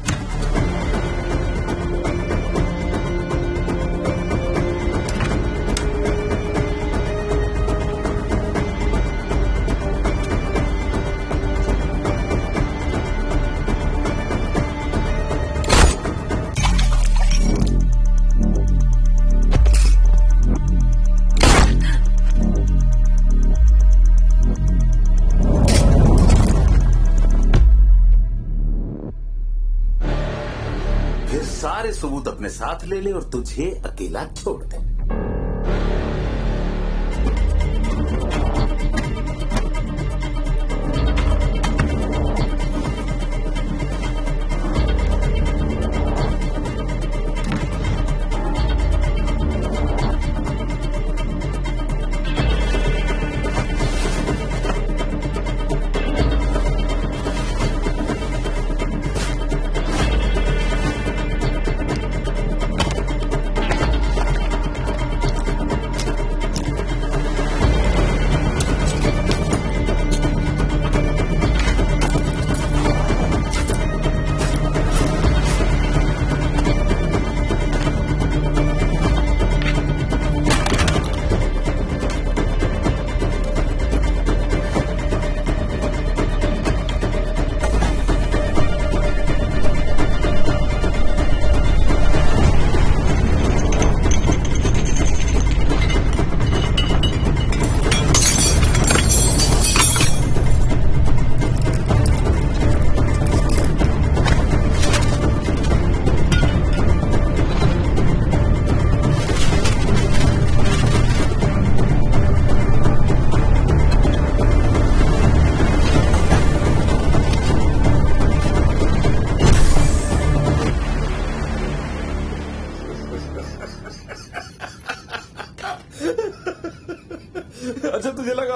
सारे सबूत अपने साथ ले ले और तुझे अकेला छोड़ दे।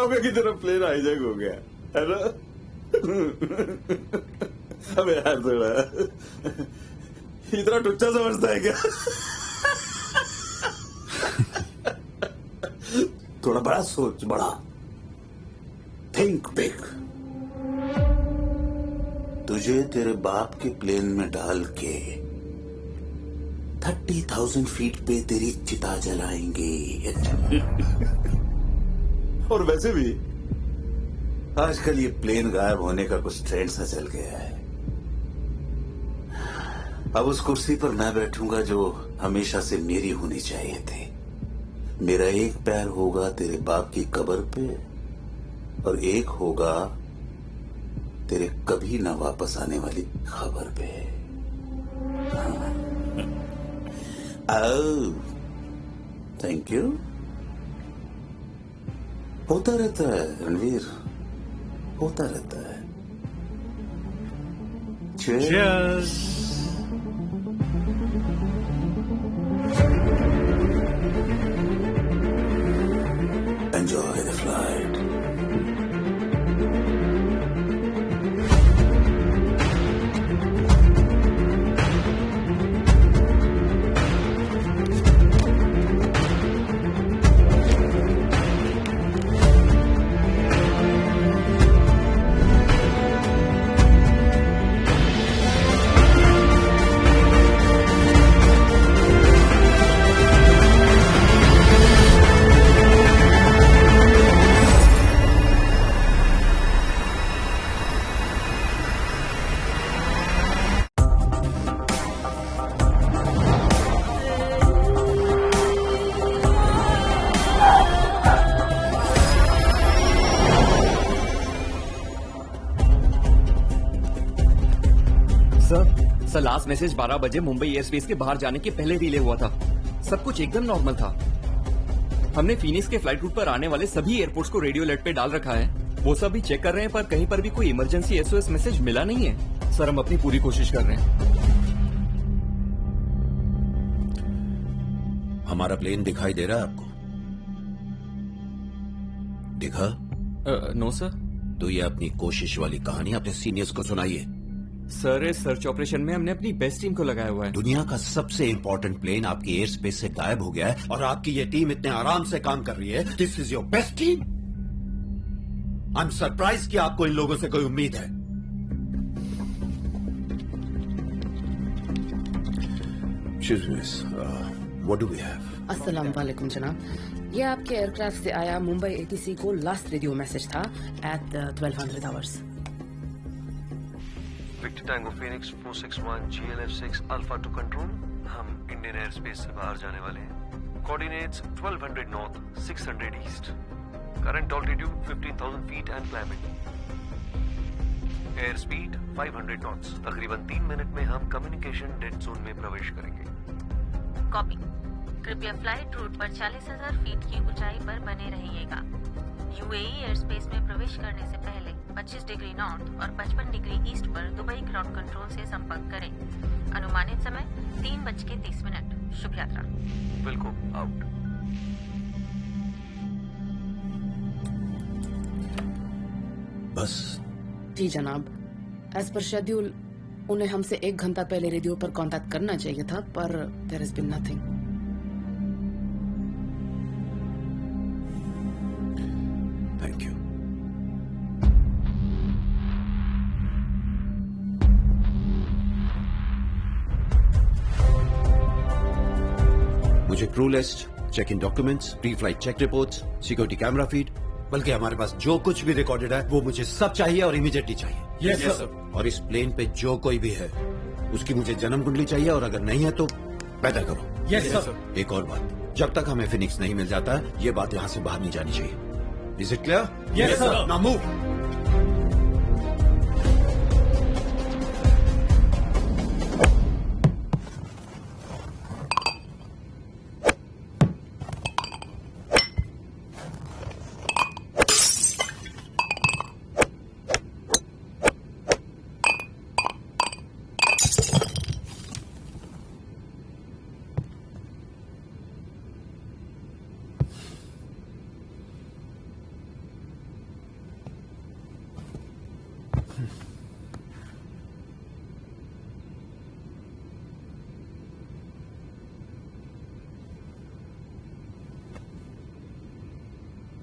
बॉम्बे की तरफ प्लेन हाईजैक हो गया है ना। अबे यार थोड़ा इतना टुच्चा समझता है क्या? थोड़ा बड़ा सोच, बड़ा थिंक बिग। तुझे तेरे बाप के प्लेन में डाल के 30,000 फीट पे तेरी चिता जलाएंगे। और वैसे भी आजकल ये प्लेन गायब होने का कुछ ट्रेंड सा चल गया है। अब उस कुर्सी पर मैं बैठूंगा जो हमेशा से मेरी होनी चाहिए थी। मेरा एक पैर होगा तेरे बाप की कब्र पे और एक होगा तेरे कभी ना वापस आने वाली खबर पे। Thank you. होता रहता है रणवीर, होता रहता है। Cheers. Enjoy the flight. Sir last message 12 बजे मुंबई एयर स्पेस के बाहर जाने के पहले रिले हुआ था। सब कुछ एकदम नॉर्मल था। हमने फिनिक्स के फ्लाइट रूट पर आने वाले सभी एयरपोर्ट्स को रेडियो अलर्ट पे डाल रखा है। वो सब भी चेक कर रहे हैं, पर कहीं पर भी कोई इमरजेंसी एसओएस मैसेज मिला नहीं है। सर हम अपनी पूरी कोशिश कर रहे हैं। हमारा प्लेन दिखाई दे रहा है आपको? दिखा? No sir. तो ये अपनी कोशिश वाली कहानी अपने सीनियर्स को सुनाइए। सर इस सर्च ऑपरेशन में हमने अपनी बेस्ट टीम को लगाया हुआ है। दुनिया का सबसे इंपॉर्टेंट प्लेन आपकी एयर स्पेस से गायब हो गया है और आपकी ये टीम इतने आराम से काम कर रही है। This is your best team. I am surprise कि आपको इन लोगों से कोई उम्मीद है। What do we have? अस्सलाम वालेकुम जनाब, ये आपके एयरक्राफ्ट से आया मुंबई एटीसी को लास्ट रेडियो मैसेज था at 1200 hours. Victor tango phoenix 461 GLF6 alpha two control, हम इंडियन एयर स्पेस से बाहर जाने वाले हैं। Coordinates 1200 north 600 east, current altitude 15,000 feet and climate, air speed 500 knots. तकरीबन 3 मिनट में हम कम्युनिकेशन डेड जोन में प्रवेश करेंगे। कॉपी। कृपया फ्लाइट रूट पर 40,000 फीट की ऊंचाई पर बने रहिएगा। यूएई एयर स्पेस में प्रवेश करने से पहले 25 डिग्री नॉर्थ और 55 डिग्री ईस्ट पर दुबई ग्राउंड कंट्रोल से संपर्क करें। अनुमानित समय 3:30। शुभ यात्रा। बिल्कुल आउट। बस जी जनाब, एज पर शेड्यूल उन्हें हमसे 1 घंटा पहले रेडियो पर कांटेक्ट करना चाहिए था, पर there has been nothing. Thank you. मुझे crew list, check in documents, pre flight check reports, security camera feed, बल्कि हमारे पास जो कुछ भी रिकॉर्डेड है वो मुझे सब चाहिए और इमीडिएटली चाहिए। Yes sir. और इस प्लेन पे जो कोई भी है उसकी मुझे जन्म कुंडली चाहिए, और अगर नहीं है तो पैदा करो। Yes sir. एक और बात, जब तक हमें फिनिक्स नहीं मिल जाता है ये बात यहाँ से बाहर नहीं जानी चाहिए। Is it clear? Yes sir. Now move.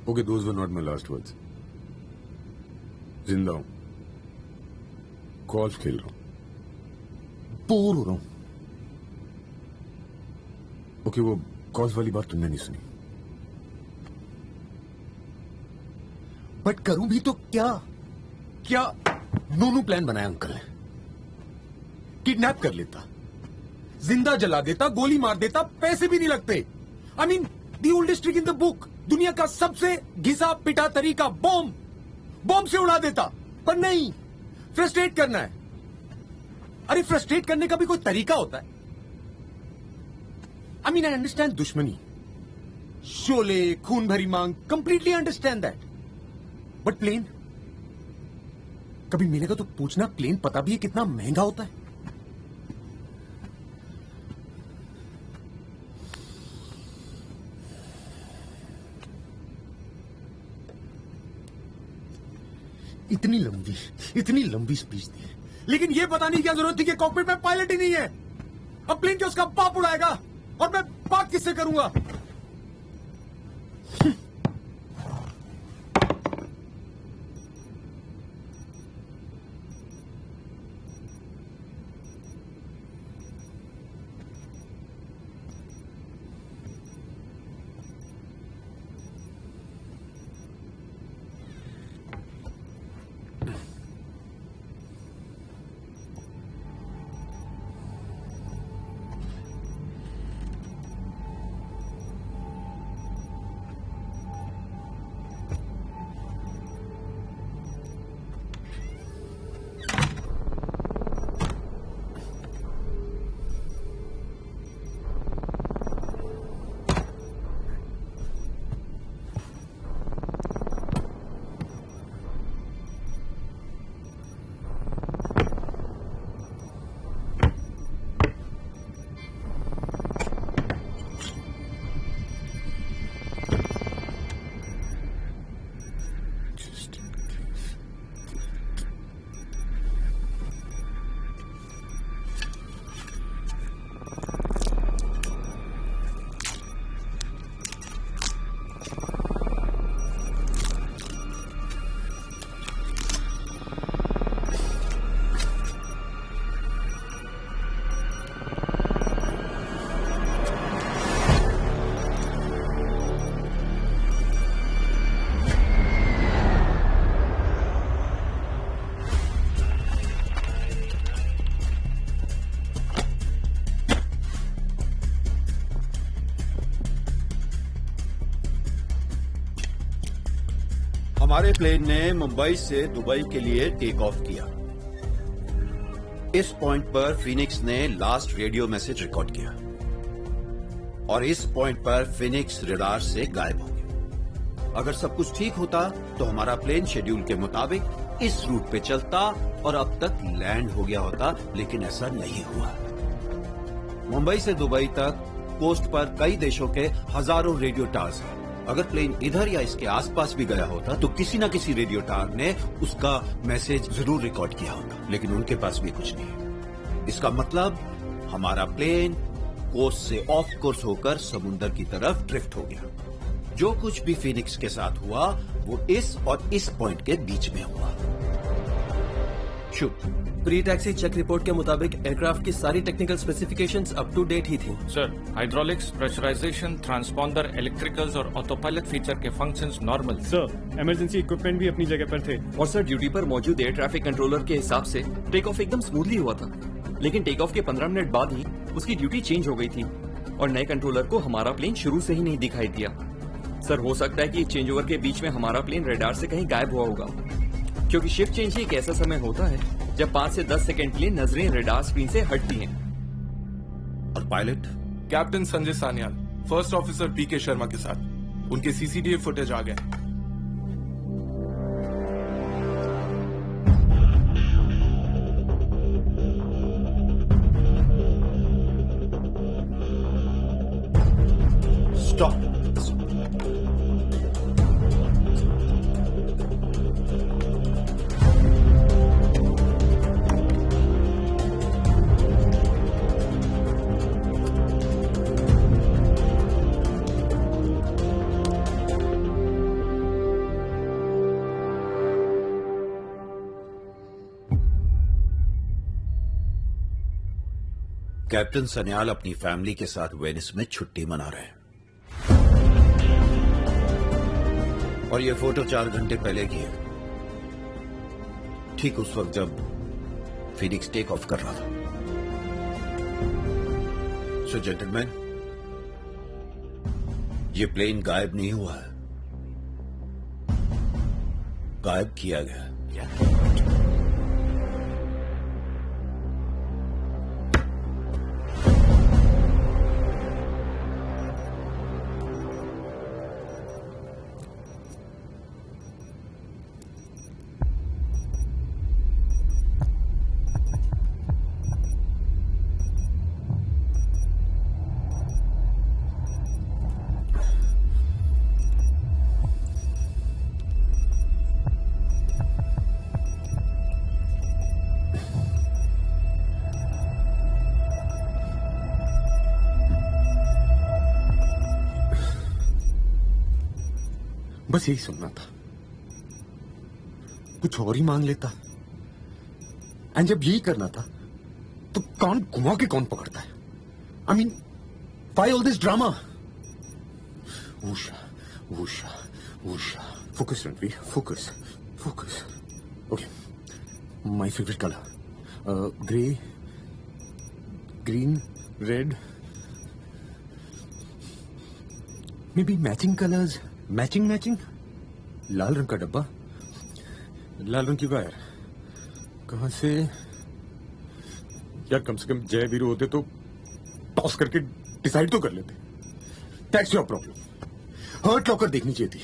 Okay, those were not my last words. जिंदा हूं, गोल्फ खेल रहा हूं, बोर हो रहा हूं. ओके, वो गोल्फ वाली बात तुमने नहीं सुनी. बट करूं भी तो क्या? क्या नोनू प्लान बनाया अंकल ने? किडनैप कर लेता, जिंदा जला देता, गोली मार देता, पैसे भी नहीं लगते. I mean the oldest trick in the book, दुनिया का सबसे घिसा पिटा तरीका, बॉम्ब से उड़ा देता. पर नहीं, फ्रस्ट्रेट करना है. अरे फ्रस्ट्रेट करने का भी कोई तरीका होता है. आई मीन आई अंडरस्टैंड दुश्मनी, Sholay, Khoon Bhari Maang, completely understand that. But plane कभी मिलेगा तो पूछना. प्लेन पता भी है कितना महंगा होता है. इतनी लंबी स्पीच दी, लेकिन यह पता नहीं क्या जरूरत थी कि कॉकपिट में पायलट ही नहीं है. अब प्लेन क्या उसका बाप उड़ाएगा और मैं बात किससे करूंगा? हमारे प्लेन ने मुंबई से दुबई के लिए टेक ऑफ किया. इस पॉइंट पर फिनिक्स ने लास्ट रेडियो मैसेज रिकॉर्ड किया और इस पॉइंट पर फिनिक्स रडार से गायब हो गया. अगर सब कुछ ठीक होता तो हमारा प्लेन शेड्यूल के मुताबिक इस रूट पे चलता और अब तक लैंड हो गया होता, लेकिन ऐसा नहीं हुआ. मुंबई से दुबई तक कोस्ट पर कई देशों के हजारों रेडियो टावर्स हैं. अगर प्लेन इधर या इसके आसपास भी गया होता तो किसी न किसी रेडियो टावर ने उसका मैसेज जरूर रिकॉर्ड किया होता, लेकिन उनके पास भी कुछ नहीं. इसका मतलब हमारा प्लेन कोस्ट से ऑफ कोर्स होकर समुंदर की तरफ ड्रिफ्ट हो गया. जो कुछ भी फिनिक्स के साथ हुआ वो इस और इस पॉइंट के बीच में हुआ. Shubh, pre taxi check report के मुताबिक एयरक्राफ्ट की सारी technical specifications up to date ही थी. Sir, hydraulics, pressurisation, transponder, electricals और ऑटोपायलट फीचर के functions normal. Sir, emergency equipment भी अपनी जगह पर थे. और सर, ड्यूटी पर मौजूद एयर ट्रैफिक कंट्रोलर के हिसाब से टेक ऑफ एकदम स्मूथली हुआ था, लेकिन टेक ऑफ के 15 मिनट बाद ही उसकी ड्यूटी चेंज हो गई थी और नए कंट्रोलर को हमारा प्लेन शुरू से ही नहीं दिखाई दिया. सर, हो सकता है कि चेंज ओवर के बीच में हमारा प्लेन रडार से कहीं गायब हुआ होगा, क्योंकि शिफ्ट चेंज ही एक ऐसा समय होता है जब 5 से 10 सेकंड के लिए नजरें रडार स्क्रीन से हटती हैं. और pilot? Captain Sanjay Sanyal, first officer PK Sharma के साथ. उनके सीसीटीवी फुटेज आ गए. स्टॉप. कैप्टन सन्याल अपनी फैमिली के साथ वेनिस में छुट्टी मना रहे हैं और ये फोटो 4 घंटे पहले की है, ठीक उस वक्त जब फीनिक्स टेक ऑफ कर रहा था। सो जेंटलमैन, ये प्लेन गायब नहीं हुआ है, गायब किया गया है। बस यही सुनना था, कुछ और ही मांग लेता। एंड जब यही करना था तो कान घुमा के कौन पकड़ता है? I mean, why all this drama? Usha, Usha, Usha, focus Ranveer, focus, focus. Okay, my favourite colour, grey, green, red, maybe matching colours, matching. लाल रंग का डब्बा, लाल रंग की वायर कहां से? यार कम से कम जय वीरू होते तो टॉस करके डिसाइड तो कर लेते। That's your problem. Hurt Locker देखनी चाहिए थी,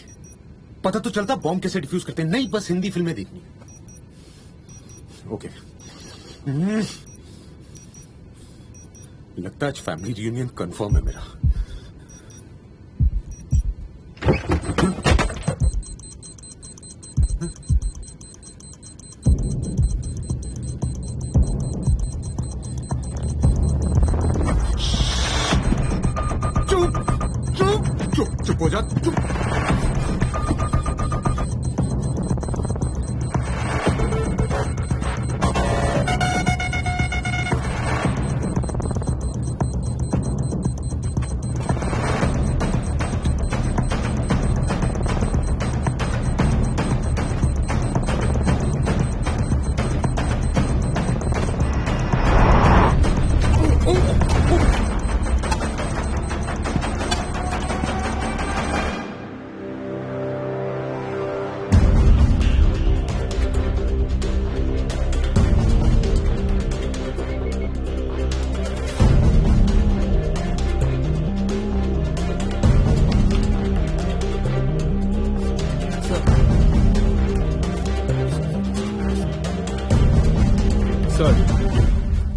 पता तो चलता बॉम्ब कैसे डिफ्यूज करते हैं। नहीं, बस हिंदी फिल्में देखनी। ओके, लगता है आज फैमिली रियूनियन कंफर्म है मेरा। चुप हो जा, चुप।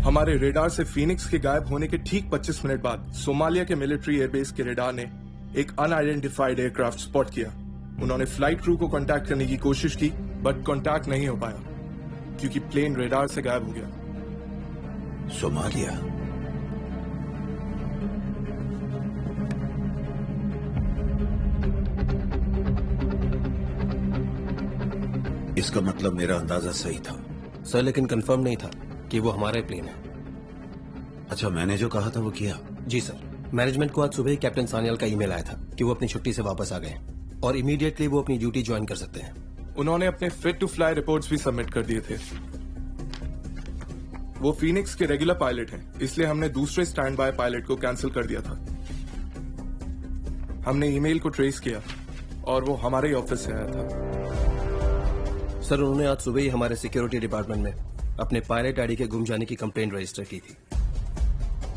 हमारे रेडार से फीनिक्स के गायब होने के ठीक 25 मिनट बाद सोमालिया के मिलिट्री एयरबेस के रेडार ने एक अनआइडेंटिफाइड एयरक्राफ्ट स्पॉट किया। उन्होंने फ्लाइट क्रू को कांटेक्ट करने की कोशिश की, बट कांटेक्ट नहीं हो पाया क्योंकि प्लेन रेडार से गायब हो गया। सोमालिया? इसका मतलब मेरा अंदाजा सही था। सर, लेकिन कंफर्म नहीं था कि वो हमारा ही प्लेन है। अच्छा, मैंने जो कहा था वो किया? जी सर, मैनेजमेंट को आज सुबह ही कैप्टन सान्याल का ईमेल आया था कि वो अपनी छुट्टी से वापस आ गए और इमीडिएटली वो अपनी ड्यूटी ज्वाइन कर सकते हैं। उन्होंने अपने फिट टू फ्लाई रिपोर्ट्स भी सबमिट कर दिए थे। वो फीनिक्स के रेगुलर पायलट हैं, इसलिए हमने दूसरे स्टैंड बाय पायलट को कैंसिल कर दिया था। हमने ईमेल को ट्रेस किया और वो हमारे ही ऑफिस से आया था। सर, उन्होंने आज सुबह ही हमारे सिक्योरिटी डिपार्टमेंट में अपने पायलट आईडी के गुम जाने की कंप्लेंट रजिस्टर की थी।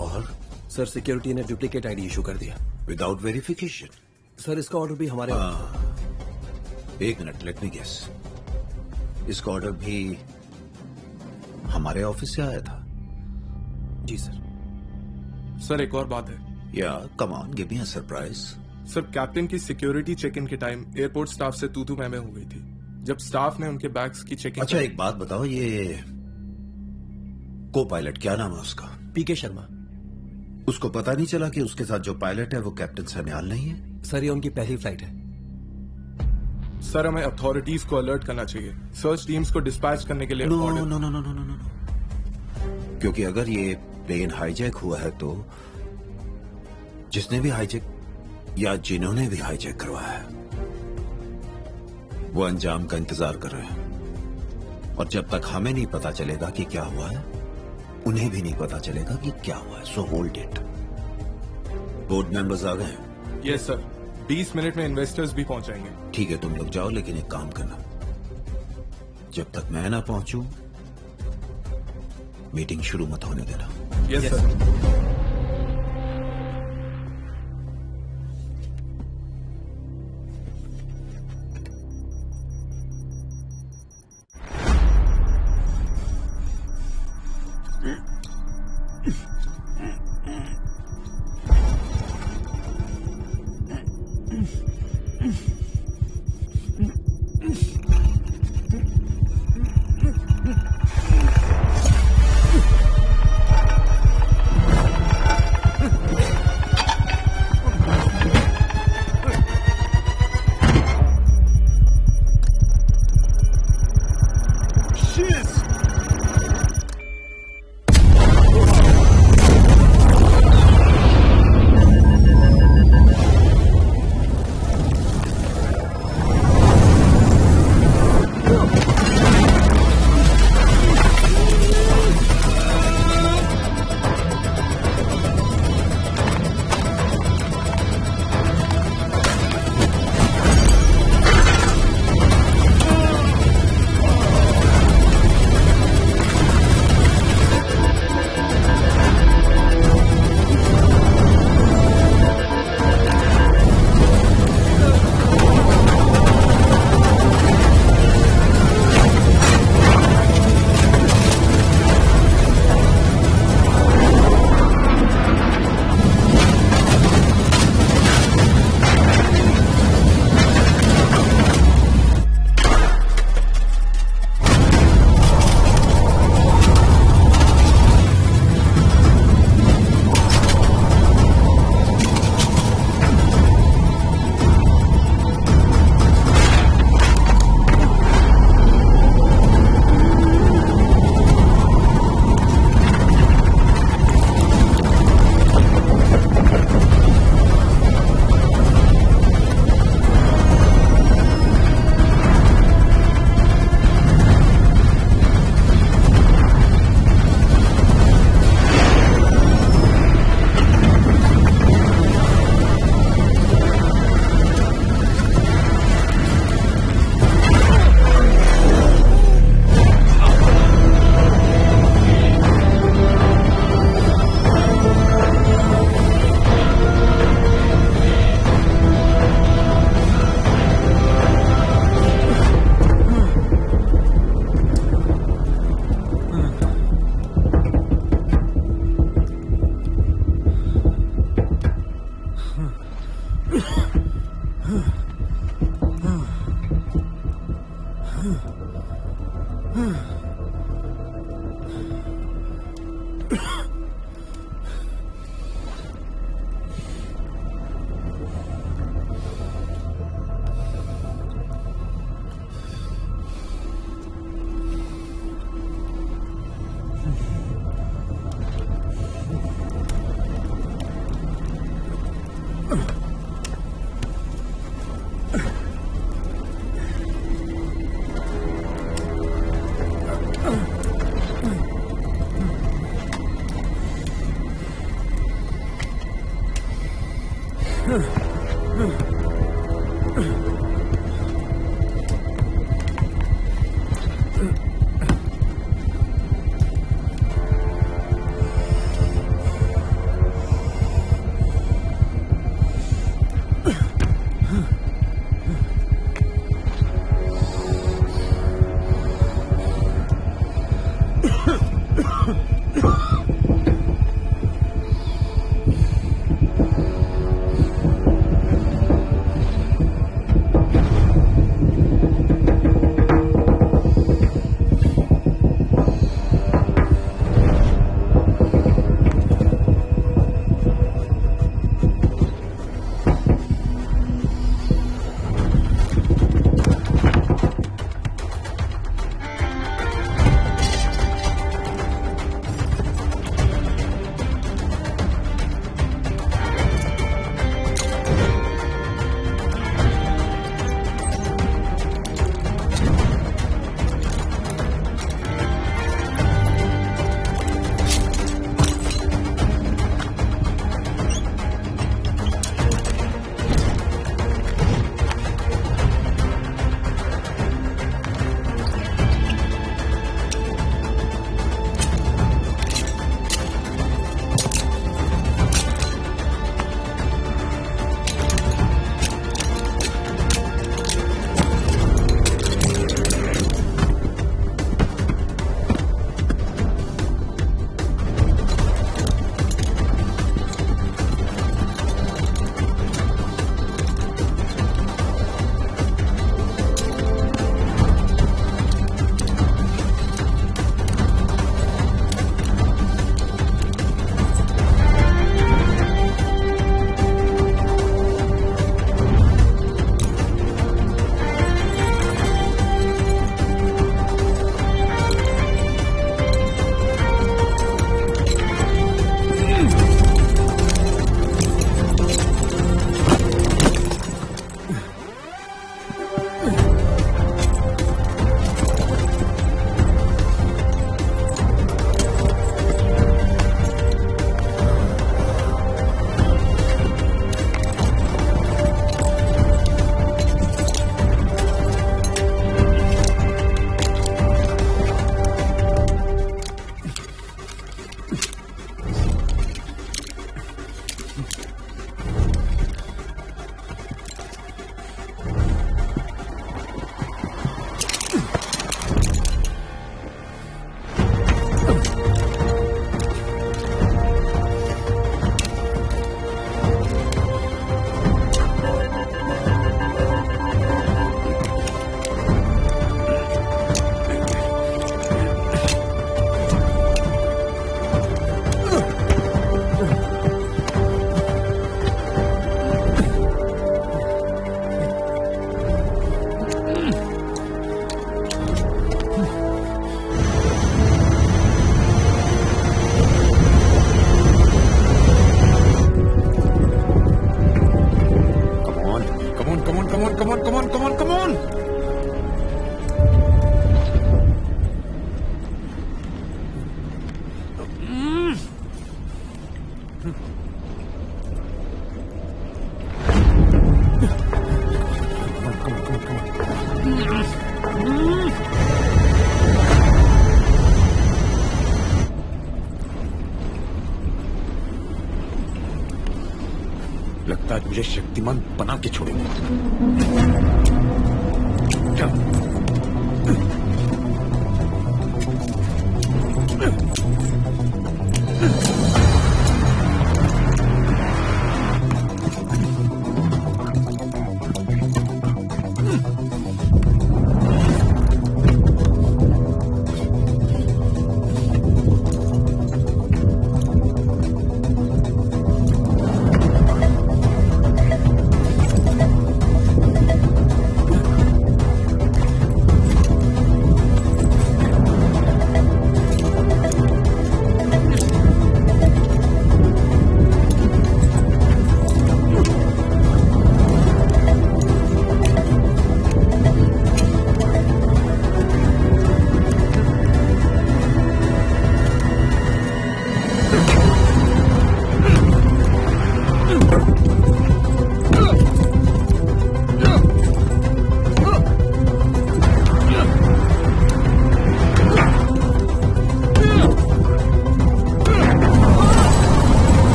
और सर, सिक्योरिटी ने डुप्लीकेट आईडी इशू कर दिया विदाउट वेरिफिकेशन। सर, इसका ऑर्डर भी हमारे एक मिनट, लेट मी गेस। इसका ऑर्डर भी हमारे ऑफिस से आया था? जी सर। सर, एक और बात है। या come on, give me a surprise. Sir, captain की सिक्योरिटी चेक इन के टाइम एयरपोर्ट स्टाफ से तू-तू मैं हो गई थी। जब स्टाफ ने उनके बैग्स की चेकिंग। अच्छा, एक बात बताओ, ये को पायलट क्या नाम है उसका? पीके शर्मा। उसको पता नहीं चला कि उसके साथ जो पायलट है वो कैप्टन सन्याल नहीं है? सर, ये उनकी पहली फ्लाइट है। सर, हमें अथॉरिटीज को अलर्ट करना चाहिए, सर्च टीम्स को डिस्पैच करने के लिए। नो, क्योंकि अगर ये प्लेन हाईजैक हुआ है तो जिसने भी हाईजैक या जिन्होंने भी हाईजैक करवाया है वो अंजाम का इंतजार कर रहे हैं। और जब तक हमें नहीं पता चलेगा कि क्या हुआ है, उन्हें भी नहीं पता चलेगा कि क्या हुआ है। So hold it. Board members आ गए हैं? यस सर, 20 मिनट में इन्वेस्टर्स भी पहुंचाएंगे। ठीक है, तुम लोग जाओ, लेकिन एक काम करना, जब तक मैं ना पहुंचूं मीटिंग शुरू मत होने देना। Yes sir. आज मुझे शक्तिमान बना के छोड़ेंगे।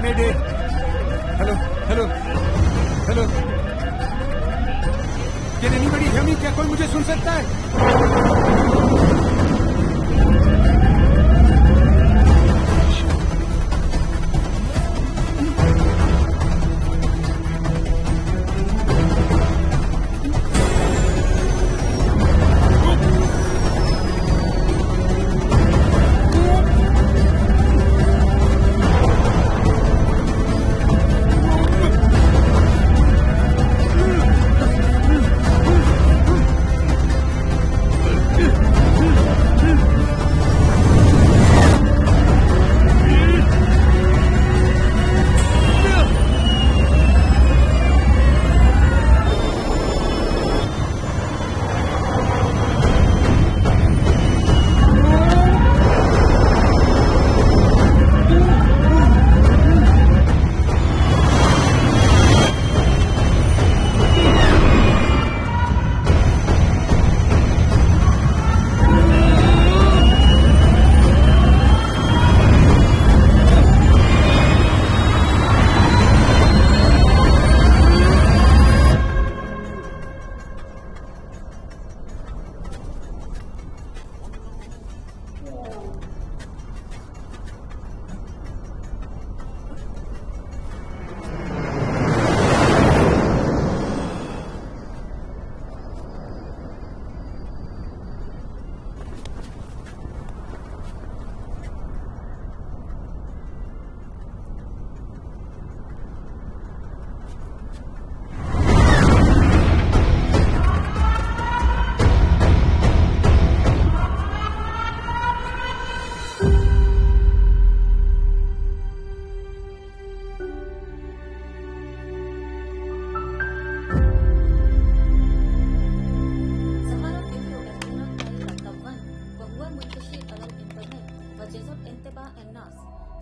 Mayday. Hello. Can anybody hear me? क्या कोई मुझे सुन सकता है?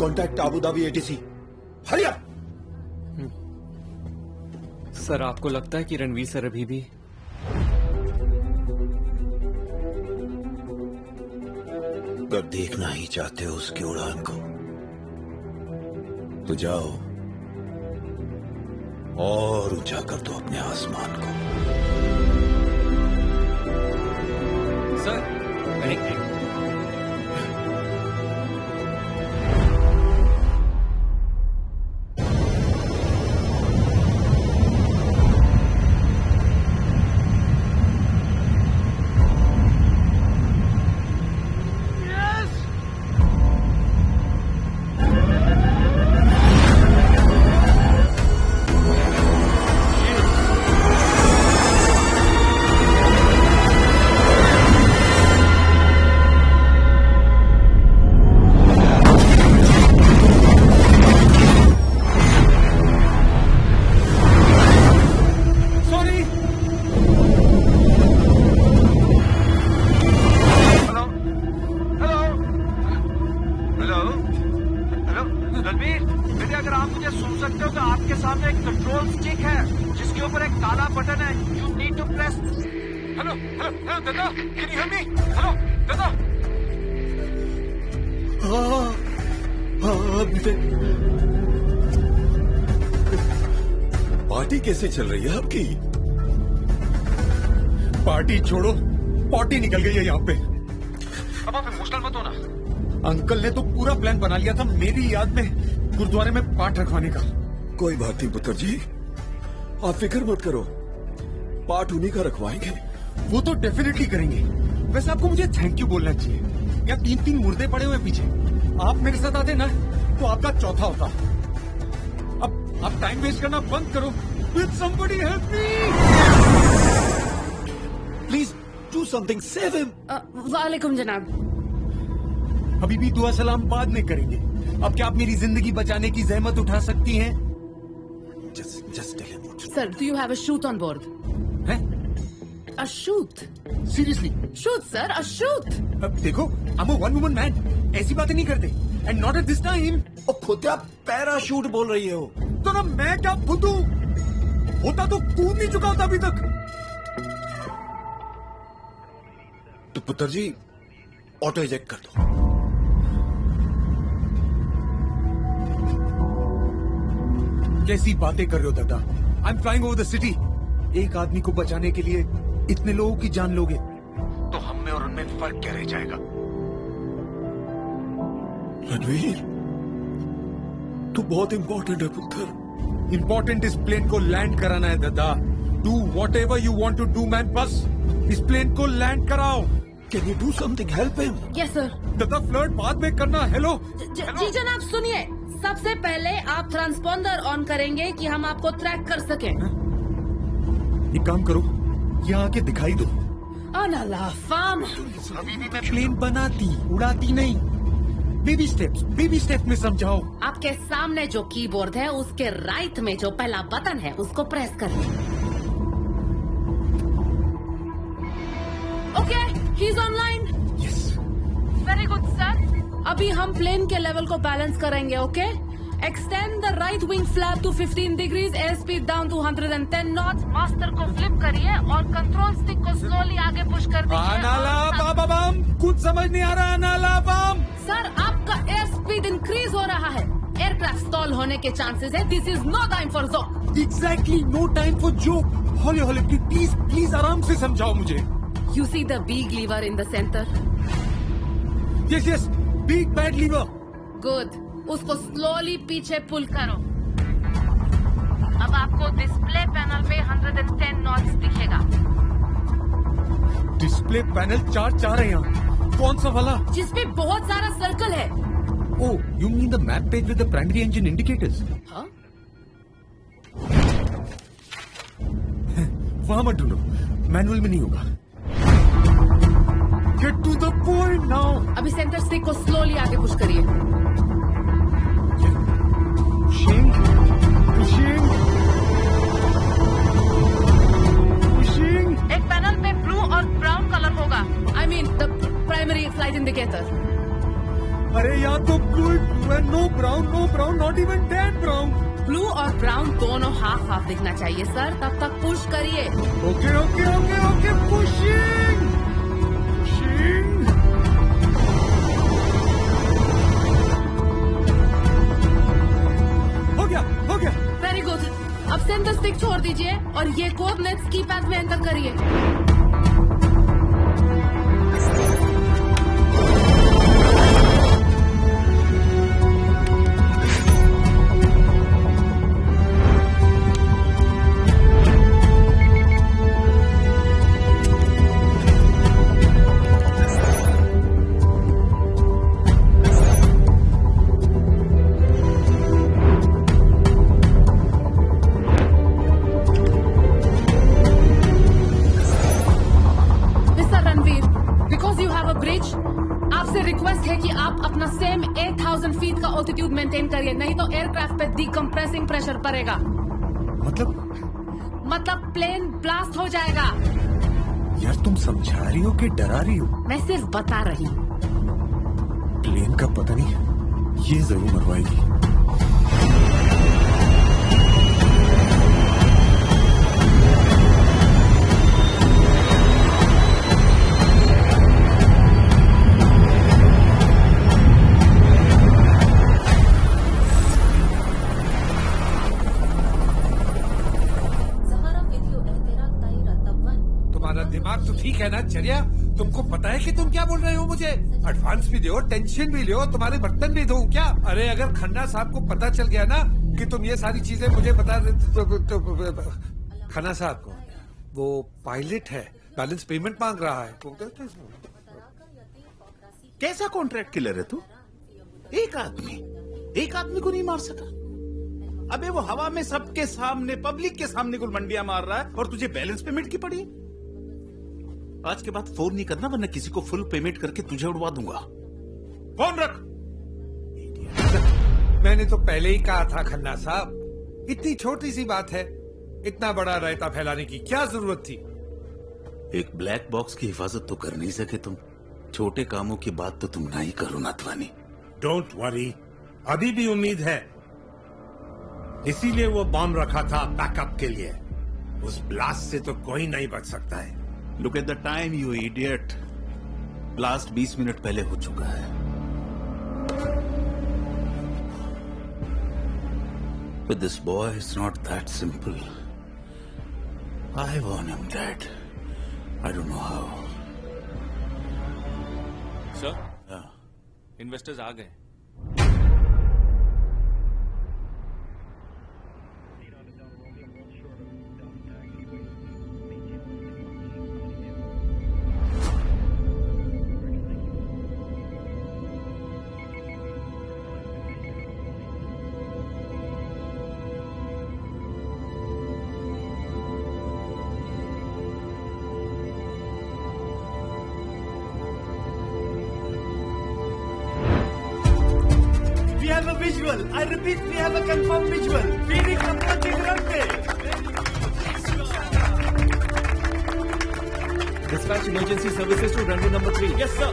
Contact Abu Dhabi ATC. Hurry up. Sir आपको लगता है कि रणवीर सर अभी भी अगर देखना ही चाहते हो उसकी उड़ान को तो जाओ और ऊंचा कर दो अपने आसमान को. सर पार्टी कैसे चल रही है आपकी? पार्टी छोड़ो, पार्टी निकल गई है यहाँ पे. अब आप इमोशनल मत हो ना. अंकल ने तो पूरा प्लान बना लिया था मेरी याद में गुरुद्वारे में पाठ रखवाने का. कोई बात नहीं पुत्र जी, आप फिक्र मत करो, पाठ उन्हीं का रखवाएंगे. वो तो डेफिनेटली करेंगे. वैसे आपको मुझे थैंक यू बोलना चाहिए. या 3-3 मुर्दे पड़े हुए पीछे. आप मेरे साथ आते ना तो आपका चौथा होता. अब आप टाइम वेस्ट करना बंद करो. Will somebody help me? Please do something, save him. वालेकुम जनाब. अभी भी दुआ सलाम बाद में करेंगे. अब क्या आप मेरी जिंदगी बचाने की जहमत उठा सकती हैं? Just tell him. Sir, do you have a shoot on board? हैं? A shoot? Seriously? Shoot, sir, a shoot. अब देखो, I'm a one woman man. ऐसी बातें नहीं करते. And not at this time. खुद आप पैराशूट बोल रही हो. तो ना मैं क्या फुदू? होता तो कूद नहीं चुका होता अभी तक. तो पुत्र जी ऑटो इजेक्ट कर दो. कैसी बातें कर रहे हो दादा? I am flying over the city. एक आदमी को बचाने के लिए इतने लोगों की जान लोगे तो हम में और उनमें फर्क क्या रह जाएगा? रणवीर, तू बहुत इंपॉर्टेंट है पुत्र. इंपॉर्टेंट इस प्लेन को लैंड कराना है दादा. Do whatever you want to do man. बस इस प्लेन को लैंड कराओ. Can you do something? Help him. Yes sir. दादा फ्लर्ट बाद में करना. हेलो जी जनाब सुनिए. सबसे पहले आप ट्रांसपॉन्डर ऑन करेंगे कि हम आपको ट्रैक कर सकें. एक काम करो, यहाँ आके दिखाई दो. अनला फार्म. अभी भी मैं प्लेन बनाती उड़ाती नहीं. बेबी स्टेप्स में समझाओ. आपके सामने जो कीबोर्ड है उसके राइट में जो पहला बटन है उसको प्रेस करें. Okay, he is online. Yes. Very good sir. अभी हम प्लेन के लेवल को बैलेंस करेंगे. Okay, extend the right wing flap to 15 degrees. Air speed down to 110 knots. Master को फ्लिप करिए और कंट्रोल स्टिक को स्लोली आगे पुश कर दीजिए. कुछ समझ नहीं आ रहा. अनालाबाम. सर, आपका एयर स्पीड इंक्रीज हो रहा है. एयरक्राफ्ट स्टॉल होने के चांसेस है. This is no time for joke. Exactly, no time for joke. हौले हौले प्लीज आराम से समझाओ मुझे. You see the big lever in the centre. Yes, big bad lever. Good. उसको स्लोली पीछे पुल करो. अब आपको डिस्प्ले पैनल पे 110 नॉट्स दिखेगा. डिस्प्ले पैनल 4 है यहाँ। कौन सा वाला? जिसपे बहुत सारा सर्कल है। Oh, you mean the map page with the primary engine indicators? हाँ? वहां मत ढूंढो, मैनुअल में नहीं होगा। Get to the point now. अभी सेंटर स्टिक को स्लोली आगे पुश करिए। Pushing, pushing, pushing. एक पैनल पे ब्लू और ब्राउन कलर होगा। I mean the primary flight indicator. अरे यहाँ तो ब्लू है, no brown, not even dead brown. Blue और ब्राउन दोनों हाफ हाफ दिखना चाहिए सर, तब तक पुश करिए। Okay okay okay okay, pushing pushing. हो गया। Very good. अब सेंटर स्टिक छोड़ दीजिए और ये कोऑर्डिनेट्स कीपैड में एंटर करिए। ऑल्टीट्यूड मेंटेन करिए, नहीं तो एयरक्राफ्ट पे डिकम्प्रेसिंग प्रेशर पड़ेगा। मतलब प्लेन ब्लास्ट हो जाएगा। यार तुम समझा रही हो कि डरा रही हो? मैं सिर्फ बता रही हूँ। प्लेन का पता नहीं, ये जरूर मरवाएगी। दिमाग तो ठीक है ना चर्या? तुमको पता है कि तुम क्या बोल रहे हो? मुझे एडवांस भी दो, टेंशन भी लो, तुम्हारे बर्तन भी धो क्या? अरे अगर खन्ना साहब को पता चल गया ना कि तुम ये सारी चीजें मुझे बता तो खन्ना साहब को, वो पायलट है, बैलेंस पेमेंट मांग रहा है। कैसा कॉन्ट्रैक्ट किलर है तू? एक आदमी को नहीं मार सका। अबे वो हवा में सबके सामने, पब्लिक के सामने गुलमंडियां मार रहा है और तुझे बैलेंस पेमेंट की पड़ी। आज के बाद फोन नहीं करना, वरना किसी को फुल पेमेंट करके तुझे उड़वा दूंगा। फोन रख। मैंने तो पहले ही कहा था खन्ना साहब, इतनी छोटी सी बात है, इतना बड़ा रायता फैलाने की क्या जरूरत थी? एक ब्लैक बॉक्स की हिफाजत तो कर नहीं सके तुम। छोटे कामों की बात तो तुम ना ही करो नाथवानी। डोंट वरी, अभी भी उम्मीद है। इसीलिए वो बॉम्ब रखा था बैकअप के लिए। उस ब्लास्ट से तो कोई नहीं बच सकता है। Look at the time you idiot. Blast 20 minute पहले हो चुका है। With this boy, it's not that simple. I want him dead. I don't know how. Sir, investors आ गए। Visual. I repeat, we have a confirmed visual. Phoenix approaching runway. Dispatch emergency services to runway number 3. Yes, sir.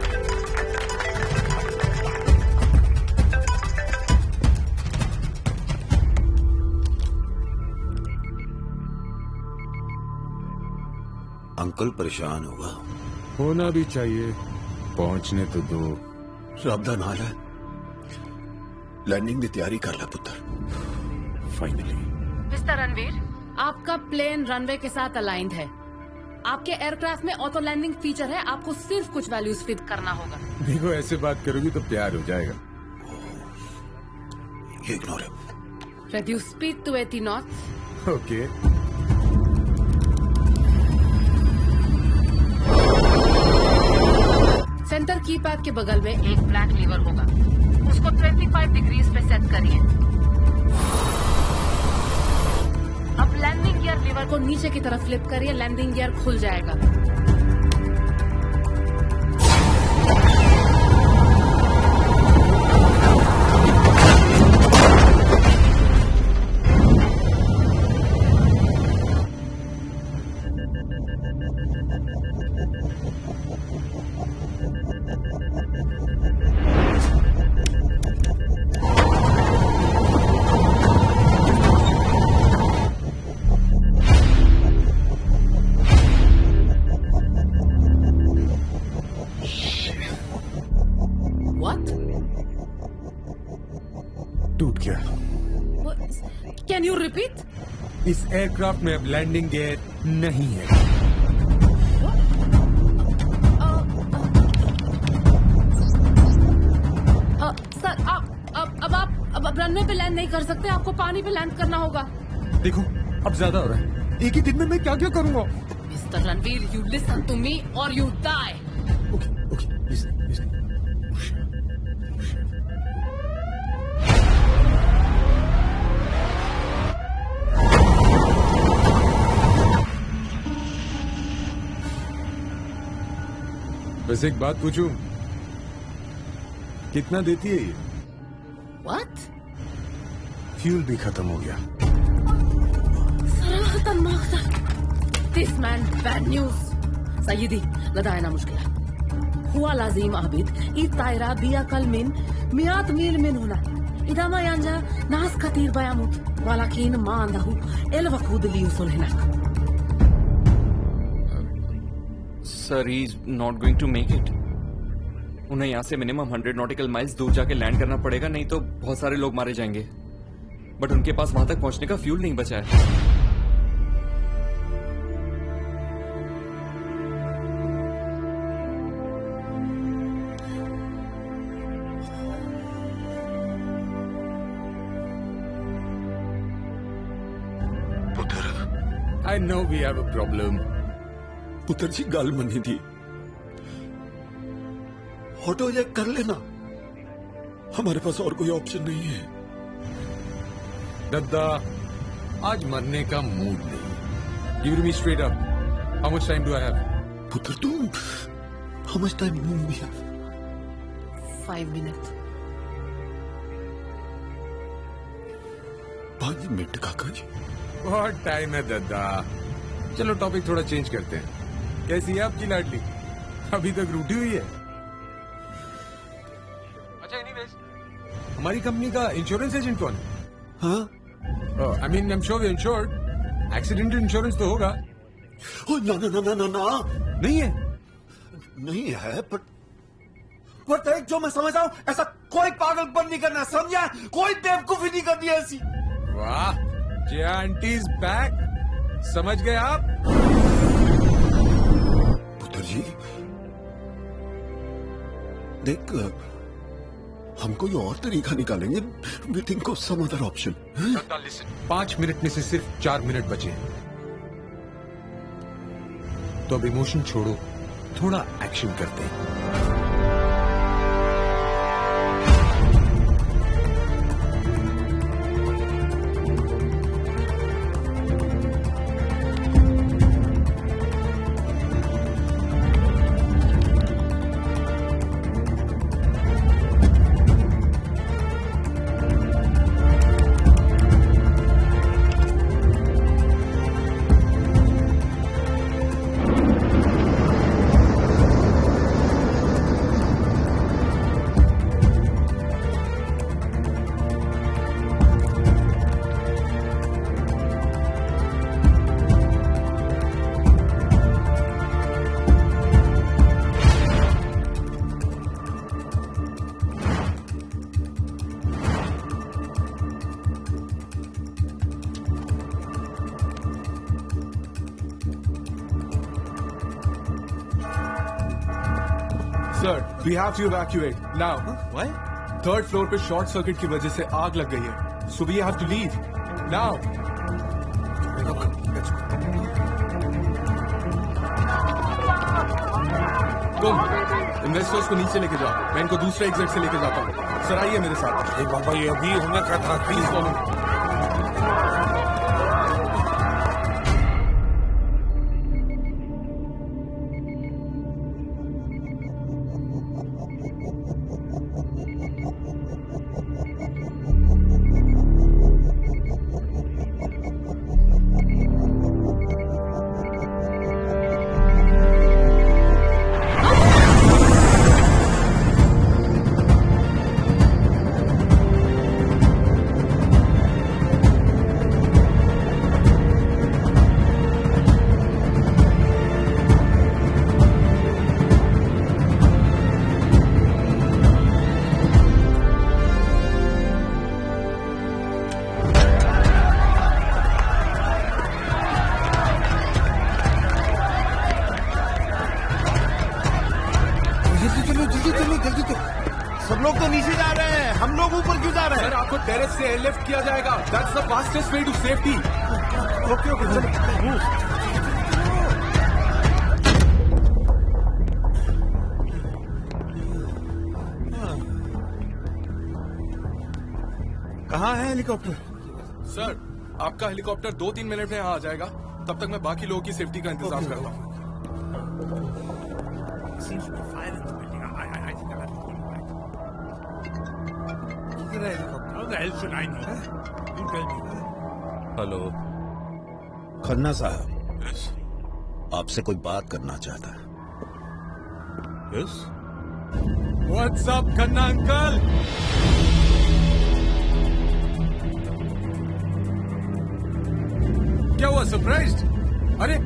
Uncle परेशान होगा। होना भी चाहिए, पहुंचने तो दो। सावधान हाल है। लैंडिंग की तैयारी कर ला पुत्र। फाइनली मिस्टर रणवीर, आपका प्लेन रनवे के साथ अलाइंड है। आपके एयरक्राफ्ट में ऑटो लैंडिंग फीचर है, आपको सिर्फ कुछ वैल्यूज फिट करना होगा। देखो ऐसे बात करोगी तो प्यार हो जाएगा। Ignore it. Reduce speed to 80 knots. Okay. Centre keypad के बगल में एक ब्लैक लीवर होगा, उसको 25 डिग्रीज पे सेट करिए। अब लैंडिंग गियर लीवर को नीचे की तरफ फ्लिप करिए, लैंडिंग गियर खुल जाएगा। टूट गया। Can you repeat? इस एयरक्राफ्ट में अब लैंडिंग गियर नहीं है। सर अब आप रनवे पे लैंड नहीं कर सकते, आपको पानी पे लैंड करना होगा। देखो अब ज्यादा हो रहा है, एक ही दिन में मैं क्या क्या करूंगा। Mister Ranveer, you listen to me और यू डाई। Okay listen. बस एक बात पूछूं, कितना देती है ये? What? फ्यूल भी खत्म हो गया। This man bad news. Sayyidi, ladayna mushkila. Huwa lazim abid, itaira biya kalmin, miat mil min huna. Idama yanja nas katir bayamut, walakin ma andahu el waqud li yusul hinak. Sir, he's not going to make it. उन्हें यहाँ से minimum 100 nautical miles दूर जाके land करना पड़ेगा, नहीं तो बहुत सारे लोग मारे जाएंगे। बट उनके पास वहां तक पहुंचने का फ्यूल नहीं बचा है। I know we have a problem. पुत्र जी गल मनी थी, ऑटो जैक कर लेना, हमारे पास और कोई ऑप्शन नहीं है। दद्दा, आज मरने का मूड नहीं। Give me straight up. How much time do I have? पुत्र तुम, how much time do we have? 5 minutes. 5 minute काका जी। बहुत टाइम है दद्दा। चलो टॉपिक थोड़ा चेंज करते हैं। कैसी है आपकी लाडली? अभी तक रूठी हुई है। अच्छा एनीवेज, हमारी कंपनी का इंश्योरेंस एजेंट कौन है? हाँ? I mean, I'm sure we're insured. Accidental insurance तो होगा। ना नहीं है। नहीं है, पर एक जो मैं समझ रहा हूं, ऐसा कोई पागलपन नहीं करना, समझा? कोई बेवकूफी नहीं करनी ऐसी। वाह, जिया आंटी इज बैक। समझ गए आप? पुत्र जी, देख, हम कोई और तरीका निकालेंगे। We think of some other option. 5 minute में से सिर्फ 4 मिनट बचे हैं, तो अब इमोशन छोड़ो, थोड़ा एक्शन करते हैं। Sir, we have to evacuate now. Why? 3rd floor पे शॉर्ट सर्किट की वजह से आग लग गई है, so we have to leave now. Come. Investors को नीचे लेके जाओ, मैं इनको दूसरे एग्जिट से लेके जाता हूँ। सर आइए मेरे साथ। बाबा ये अभी होने का था, प्लीज फॉलो। सब लोग तो नीचे जा रहे हैं, हम लोग ऊपर क्यों जा रहे हैं? सर आपको टेरेस से एयरलिफ्ट किया जाएगा। That's the fastest way to safety. Okay okay चलो। कहाँ है हेलीकॉप्टर? सर आपका हेलीकॉप्टर 2-3 मिनट में यहाँ आ जाएगा। तब तक मैं बाकी लोगों की सेफ्टी का इंतजाम करता हूँ। हेलो खन्ना साहब, आपसे कोई बात करना चाहता है। Yes what's up Khanna uncle? क्या हुआ, सरप्राइज्ड? अरे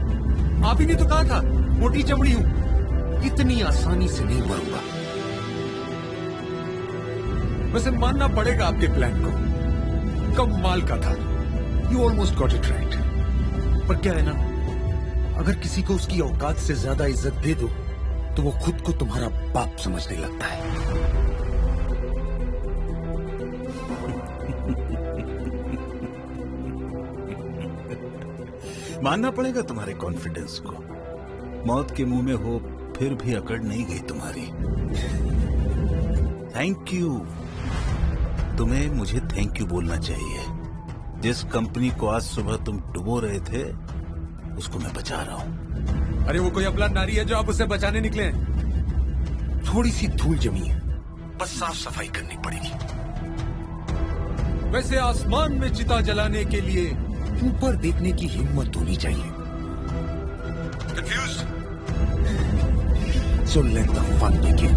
आप ही ने तो कहा था मोटी चमड़ी हूं, इतनी आसानी से नहीं मरूंगा। वैसे मानना पड़ेगा आपके प्लान को, कमाल का था। You almost got it right. पर क्या है ना, अगर किसी को उसकी औकात से ज्यादा इज्जत दे दो तो वो खुद को तुम्हारा बाप समझने लगता है। मानना पड़ेगा तुम्हारे कॉन्फिडेंस को। मौत के मुंह में हो फिर भी अकड़ नहीं गई तुम्हारी। Thank you. तुम्हें मुझे थैंक यू बोलना चाहिए। जिस कंपनी को आज सुबह तुम डुबो रहे थे उसको मैं बचा रहा हूं। अरे वो कोई अबला नारी है जो आप उसे बचाने निकले हैं? थोड़ी सी धूल जमी है, बस साफ सफाई करनी पड़ेगी। वैसे आसमान में चिता जलाने के लिए ऊपर देखने की हिम्मत होनी चाहिए। Confused? So let the fun begin.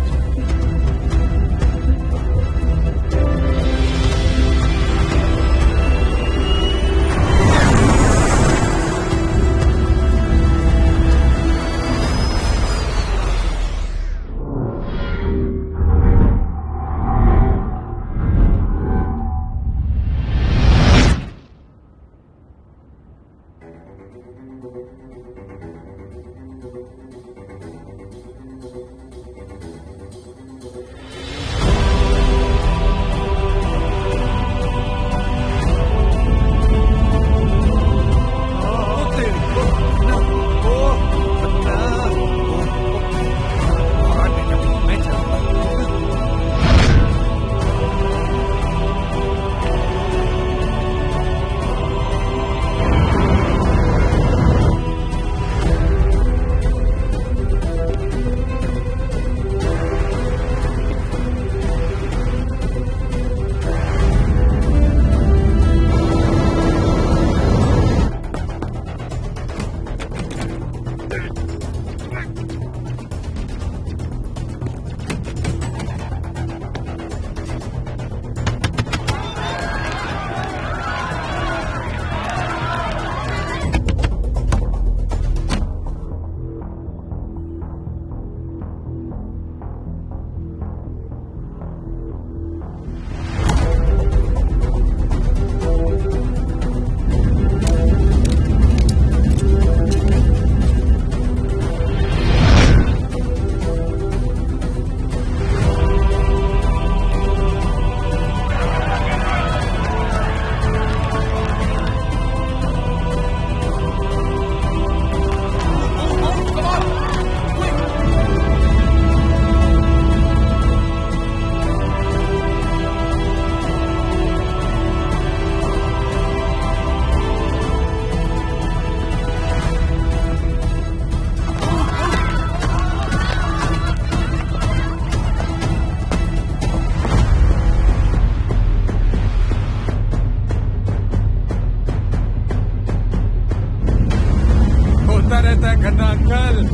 रहता है खन्ना अंकल,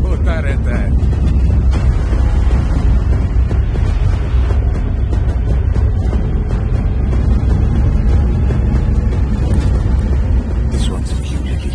होता रहता है। This one's for you, Lily.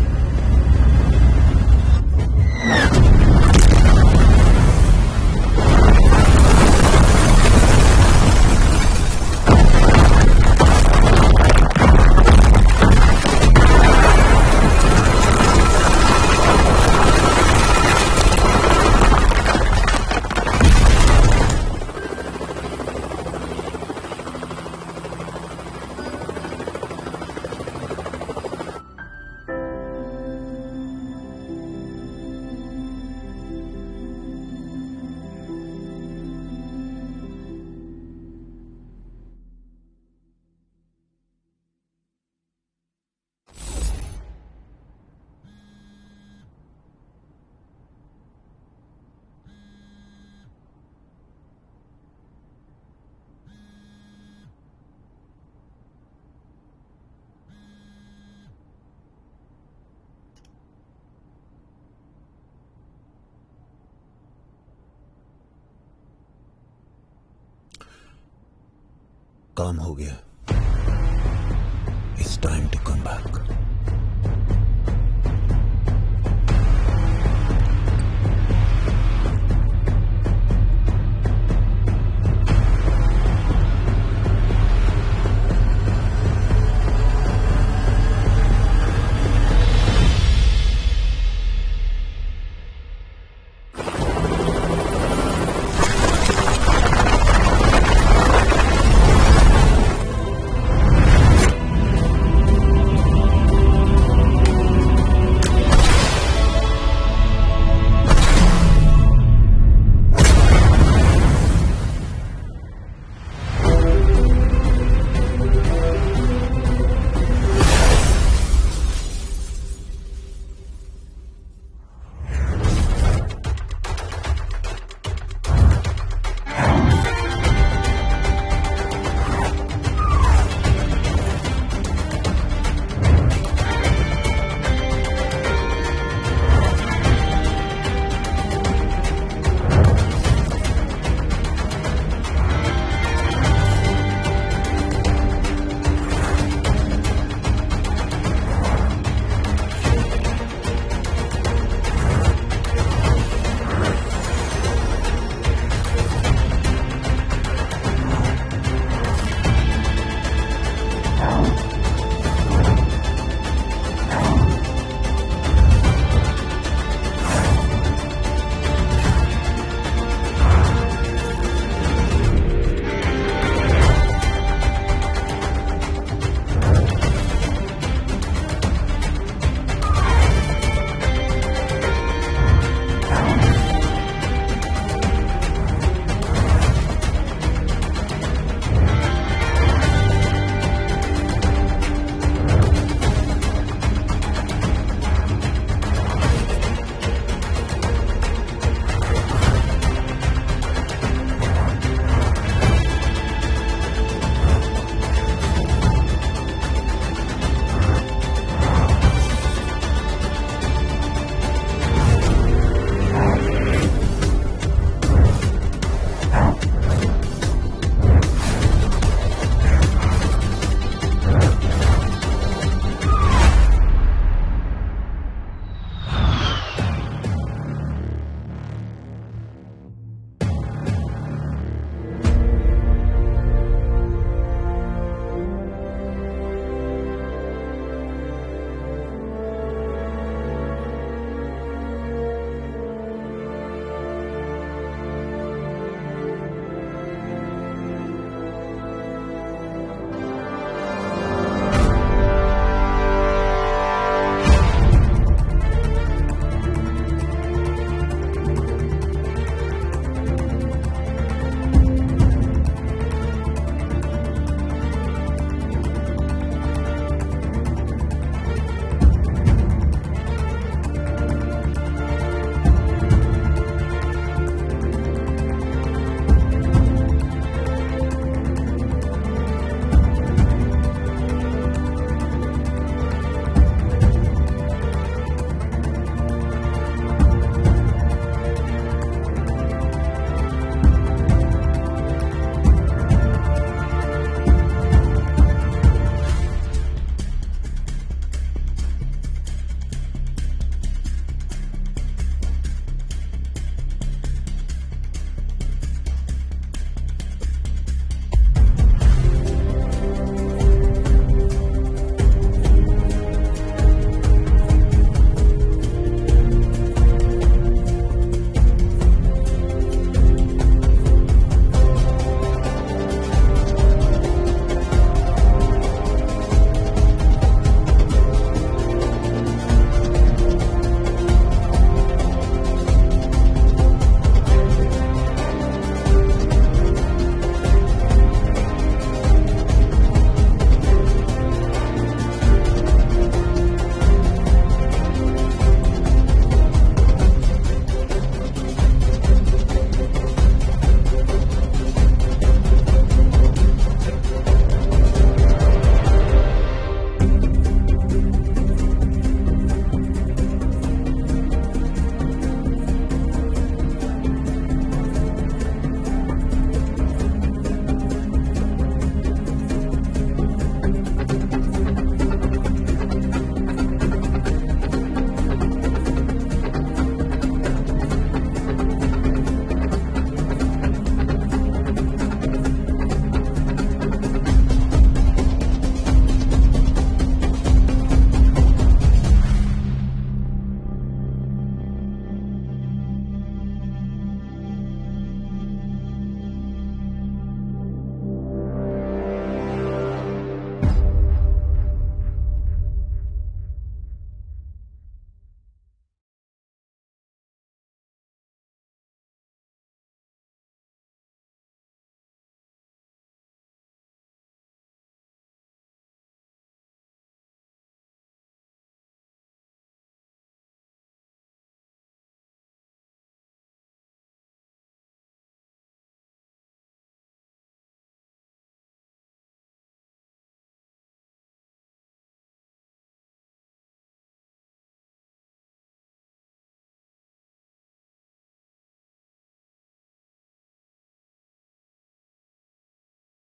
काम हो गया. It's time to come back.